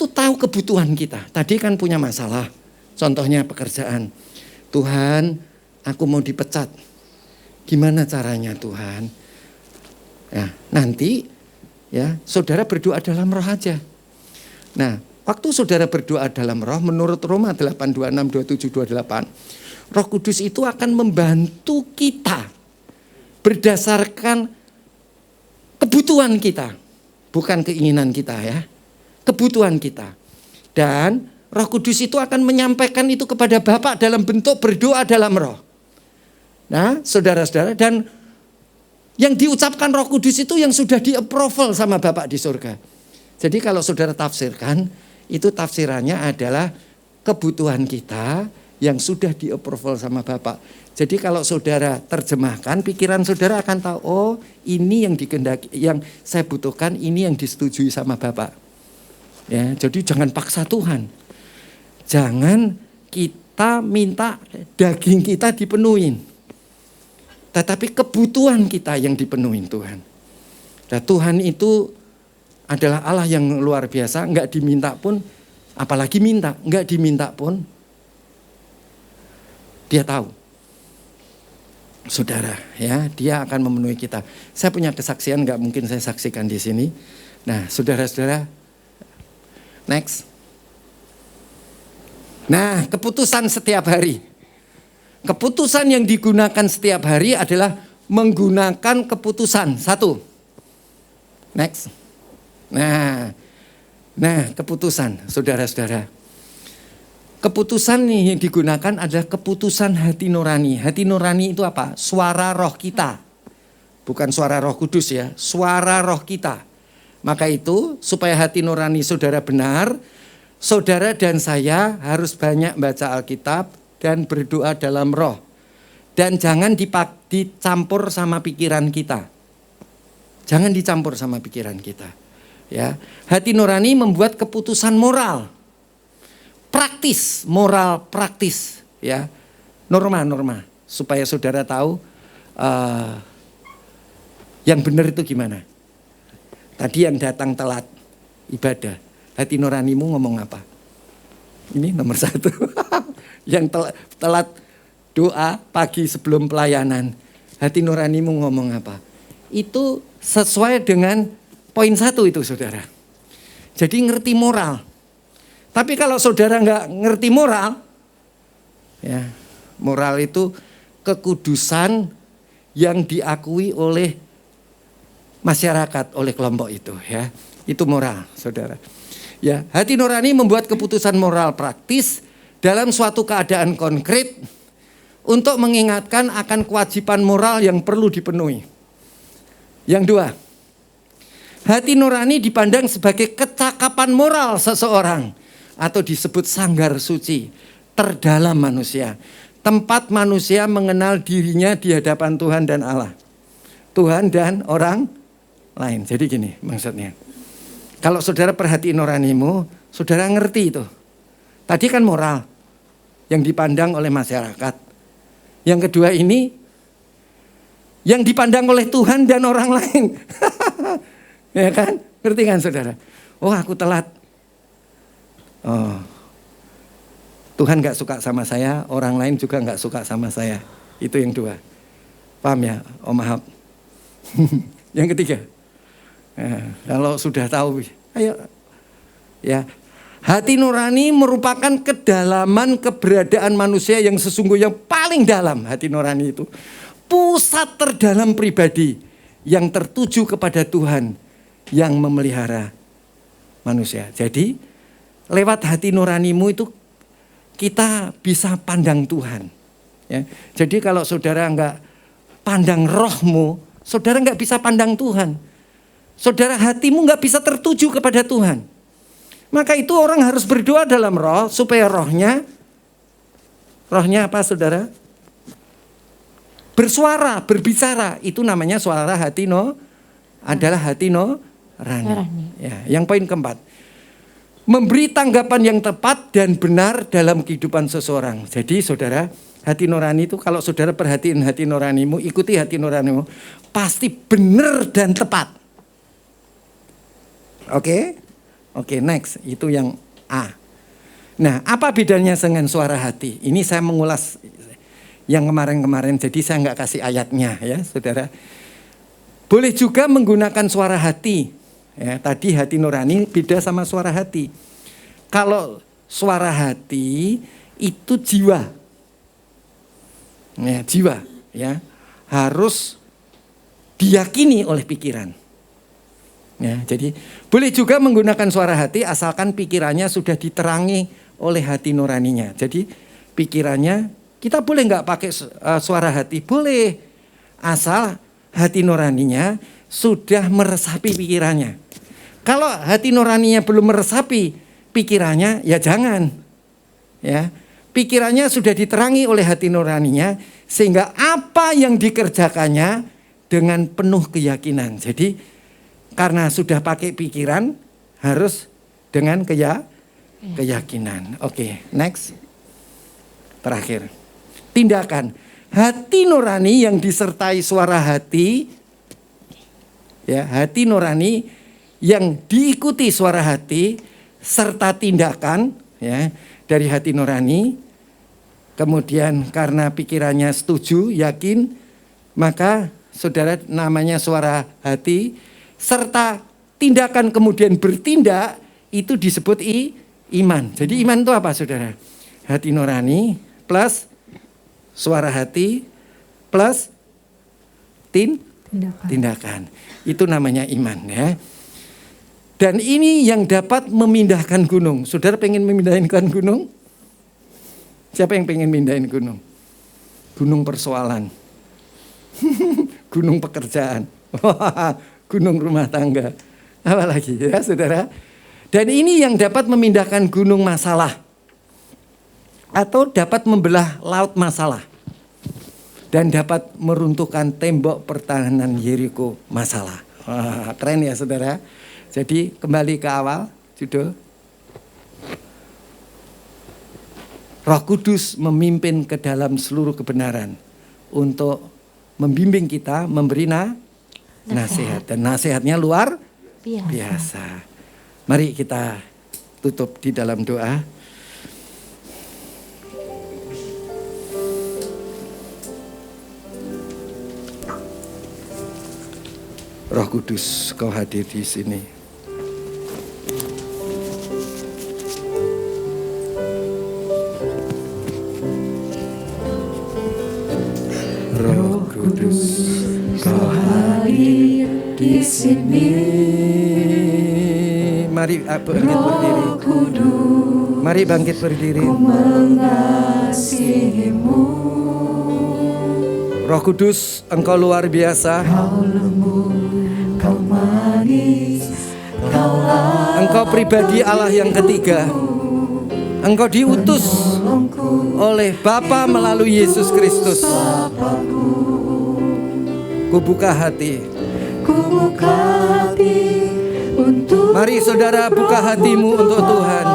tahu kebutuhan kita. Tadi kan punya masalah. Contohnya pekerjaan. Tuhan, aku mau dipecat. Gimana caranya Tuhan? Ya, nanti ya, saudara berdoa dalam roh aja. Nah, waktu saudara berdoa dalam roh, menurut Roma 8, 26, 27, 28, Roh Kudus itu akan membantu kita berdasarkan kebutuhan kita. Bukan keinginan kita ya, kebutuhan kita. Dan Roh Kudus itu akan menyampaikan itu kepada Bapa dalam bentuk berdoa dalam roh. Nah, saudara-saudara, dan yang diucapkan Roh Kudus itu yang sudah di-approval sama Bapa di surga. Jadi kalau saudara tafsirkan, itu tafsirannya adalah kebutuhan kita yang sudah di-approval sama Bapa. Jadi kalau saudara terjemahkan, pikiran saudara akan tahu, oh ini yang dikehendaki, yang saya butuhkan, ini yang disetujui sama Bapa. Ya, jadi jangan paksa Tuhan. Jangan kita minta daging kita dipenuhin. Tetapi kebutuhan kita yang dipenuhin Tuhan. Nah, Tuhan itu adalah Allah yang luar biasa, enggak diminta pun, apalagi minta, enggak diminta pun, dia tahu. Saudara, ya, dia akan memenuhi kita. Saya punya kesaksian, enggak mungkin saya saksikan di sini. Nah, saudara-saudara, next. Nah, keputusan setiap hari. Keputusan yang digunakan setiap hari adalah menggunakan keputusan. 1. Next. Nah, keputusan, saudara-saudara. Keputusan nih yang digunakan adalah keputusan hati nurani. Hati nurani itu apa? Suara roh kita. Bukan suara Roh Kudus ya, suara roh kita. Maka itu supaya hati nurani saudara benar, saudara dan saya harus banyak baca Alkitab dan berdoa dalam roh. Dan jangan dicampur sama pikiran kita. Jangan dicampur sama pikiran kita. Ya, hati nurani membuat keputusan moral, praktis, moral praktis, ya, norma supaya saudara tahu yang benar itu gimana. Tadi yang datang telat ibadah, hati nuranimu ngomong apa? Ini nomor 1. Yang telat doa pagi sebelum pelayanan, hati nuranimu ngomong apa? Itu sesuai dengan poin 1 itu saudara. Jadi ngerti moral. Tapi kalau saudara nggak ngerti moral, ya, moral itu kekudusan yang diakui oleh masyarakat, oleh kelompok itu, ya. Itu moral, saudara. Ya, hati nurani membuat keputusan moral praktis dalam suatu keadaan konkret untuk mengingatkan akan kewajiban moral yang perlu dipenuhi. Yang 2, hati nurani dipandang sebagai kecakapan moral seseorang atau disebut sanggar suci terdalam manusia. Tempat manusia mengenal dirinya di hadapan Tuhan dan Allah. Tuhan dan orang lain. Jadi gini maksudnya. Kalau saudara perhatiin nuranimu, saudara ngerti itu. Tadi kan moral yang dipandang oleh masyarakat. Yang kedua ini yang dipandang oleh Tuhan dan orang lain. Ya kan? Ngerti kan saudara? Oh aku telat. Oh, Tuhan gak suka sama saya, orang lain juga gak suka sama saya. Itu yang dua. Paham ya, Om Ahab? Yang ketiga, kalau sudah tahu, ayo ya. Hati nurani merupakan kedalaman keberadaan manusia yang sesungguhnya paling dalam. Hati nurani itu pusat terdalam pribadi yang tertuju kepada Tuhan yang memelihara manusia. Jadi lewat hati nuranimu itu kita bisa pandang Tuhan. Ya. Jadi kalau saudara enggak pandang rohmu, saudara enggak bisa pandang Tuhan. Saudara hatimu enggak bisa tertuju kepada Tuhan. Maka itu orang harus berdoa dalam roh supaya rohnya apa saudara? Bersuara, berbicara. Itu namanya suara hati adalah hati nurani. Ya, yang poin keempat. Memberi tanggapan yang tepat dan benar dalam kehidupan seseorang. Jadi saudara, hati nurani itu kalau saudara perhatiin hati nuranimu, ikuti hati nuranimu, pasti benar dan tepat. Oke, next. Itu yang A. Nah, apa bedanya dengan suara hati? Ini saya mengulas yang kemarin-kemarin, jadi saya nggak kasih ayatnya ya, saudara. Boleh juga menggunakan suara hati. Ya, tadi hati nurani beda sama suara hati. Kalau suara hati itu jiwa. Ya, jiwa ya. Harus diyakini oleh pikiran. Ya, jadi boleh juga menggunakan suara hati asalkan pikirannya sudah diterangi oleh hati nuraninya. Jadi pikirannya kita boleh nggak pakai suara hati? Boleh, asal hati nuraninya sudah meresapi pikirannya. Kalau hati nuraninya belum meresapi pikirannya, ya jangan. Ya, pikirannya sudah diterangi oleh hati nuraninya sehingga apa yang dikerjakannya dengan penuh keyakinan. Jadi karena sudah pakai pikiran, harus dengan keyakinan. Oke, next. Terakhir. Tindakan. Hati nurani yang disertai suara hati. Ya, hati nurani yang diikuti suara hati serta tindakan ya, dari hati nurani. Kemudian karena pikirannya setuju, yakin, maka saudara namanya suara hati. Serta tindakan kemudian bertindak itu disebut iman. Jadi iman itu apa saudara? Hati nurani plus suara hati plus tindakan. Itu namanya iman ya. Dan ini yang dapat memindahkan gunung. Saudara pengen memindahkan gunung? Siapa yang pengen mindahin gunung? Gunung persoalan. Gunung pekerjaan. Gunung rumah tangga. Apa lagi ya saudara? Dan ini yang dapat memindahkan gunung masalah. Atau dapat membelah laut masalah. Dan dapat meruntuhkan tembok pertahanan Yeriko masalah. Wah, keren ya saudara. Jadi kembali ke awal judul. Roh Kudus memimpin ke dalam seluruh kebenaran. Untuk membimbing kita, memberi nasihat. Dan nasihatnya luar biasa. Mari kita tutup di dalam doa. Roh Kudus, kau hadir di sini. Roh Kudus, kau hadir di sini. Mari bangkit berdiri. Mari bangkit berdiri. Roh Kudus, engkau luar biasa. Engkau pribadi Allah yang ketiga. Engkau diutus oleh Bapa melalui Yesus Kristus. Kubuka hati. Mari saudara buka hatimu untuk Tuhan.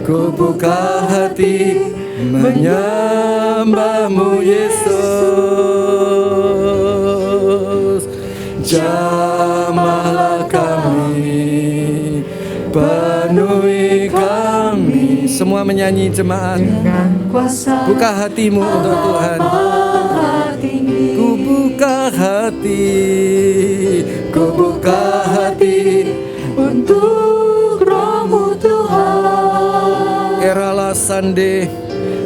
Kubuka hati menyembahmu Yesus. Jamahlah kami Semua menyanyi jemaat. dengan kuasa Buka hatimu untuk Tuhan. Maha tinggi. Ku buka hati, ku buka hati. Untuk Roh-Mu Tuhan, Erala sande,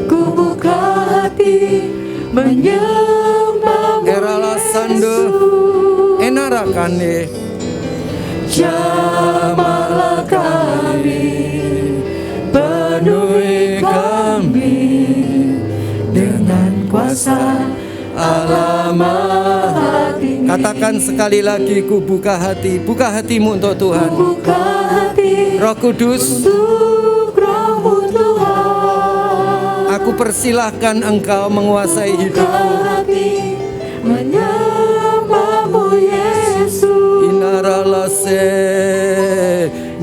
ku buka hati menyembah-Mu erala sando, Yesus. enarakane. Jamahlah kami, penuhi kami dengan kuasa Allah Maha Tinggi. Katakan sekali lagi, ku buka hati. Buka hatimu untuk Tuhan. Buka hati Roh Kudus, untuk Roh-Mu Tuhan. aku persilahkan Engkau menguasai Buka hidupku. hati menyembah-Mu Yesus. Inarala se,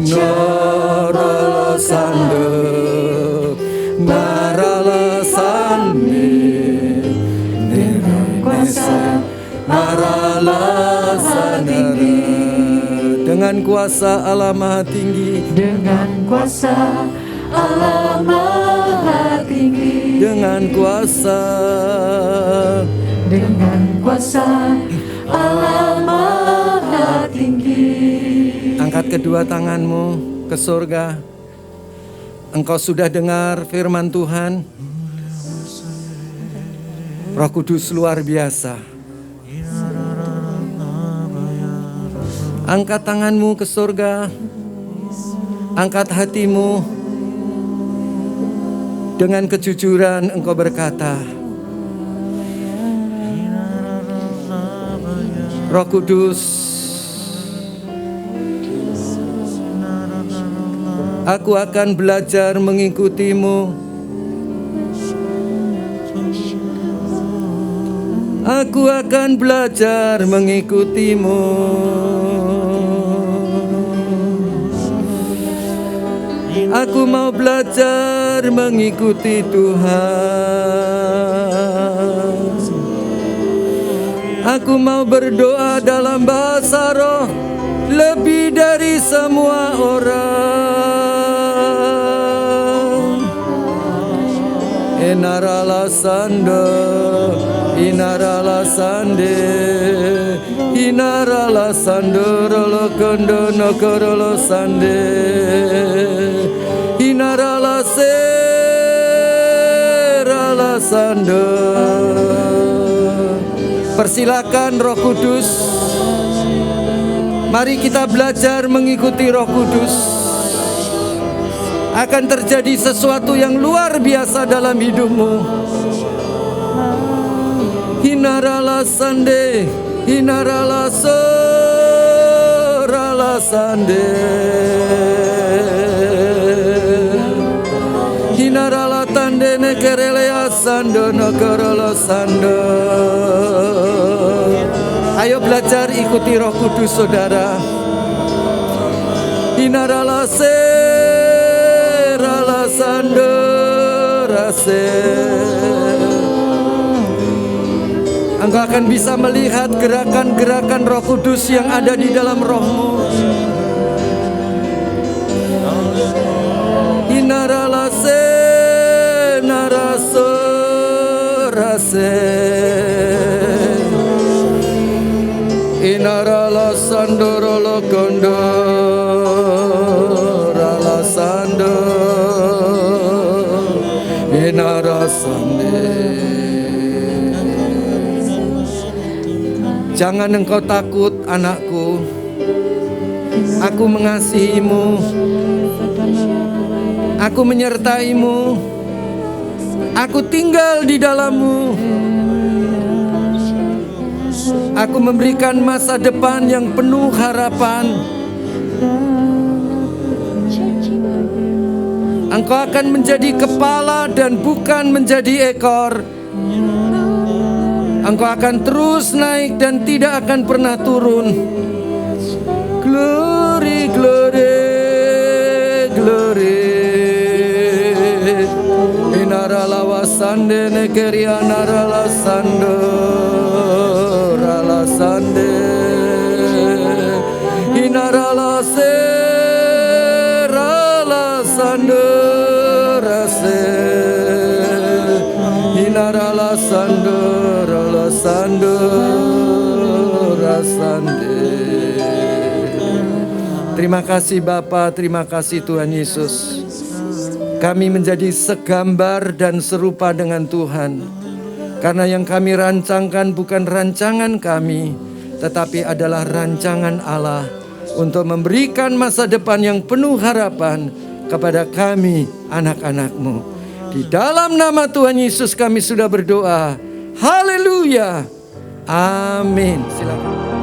narala sando, narala sande, Kuasa narala sandara. Dengan kuasa Allah Maha Tinggi, dengan kuasa Allah Maha Tinggi. dengan kuasa. Dengan kuasa Allah Maha Tinggi. Angkat kedua tanganmu ke surga. Engkau sudah dengar firman Tuhan. Roh Kudus luar biasa. Angkat tanganmu ke surga. Angkat hatimu. Dengan kejujuran engkau berkata, Roh Kudus, aku akan belajar mengikutimu. Aku akan belajar mengikutimu. Aku mau belajar mengikuti Tuhan. Aku mau berdoa dalam bahasa roh lebih dari semua orang. Enarala sando, inarala sande, inarala sando rolo kondo no korolo sande, inarala serala sando. Persilakan Roh Kudus. Mari kita belajar mengikuti Roh Kudus. Akan terjadi sesuatu yang luar biasa dalam hidupmu. Hinarala sande, hinarala sorala sande. Hinarala tande nekerelea sando nokorolo sando. Ayo belajar ikuti Roh Kudus, saudara. Hinarala serala sando rase. Engkau akan bisa melihat gerakan-gerakan Roh Kudus yang ada di dalam rohmu. Hinarala senaraso rase. Inarala sandorolo kondo rala sando inarasande. Jangan engkau takut, anakku. Aku mengasihimu. Aku menyertaimu. Aku tinggal di dalammu. Aku memberikan masa depan yang penuh harapan. Engkau akan menjadi kepala dan bukan menjadi ekor. Engkau akan terus naik dan tidak akan pernah turun. Glory, glory, glory. Inarala wasande nekeria narala sando. Sande inarala serala sande Rolo Sando Rasande. Terima kasih Bapa, terima kasih Tuhan Yesus. Kami menjadi segambar dan serupa dengan Tuhan. Karena yang kami rancangkan bukan rancangan kami, tetapi adalah rancangan Allah untuk memberikan masa depan yang penuh harapan kepada kami, anak-anak-Mu. Di dalam nama Tuhan Yesus kami sudah berdoa. Haleluya. Amin. Silakan.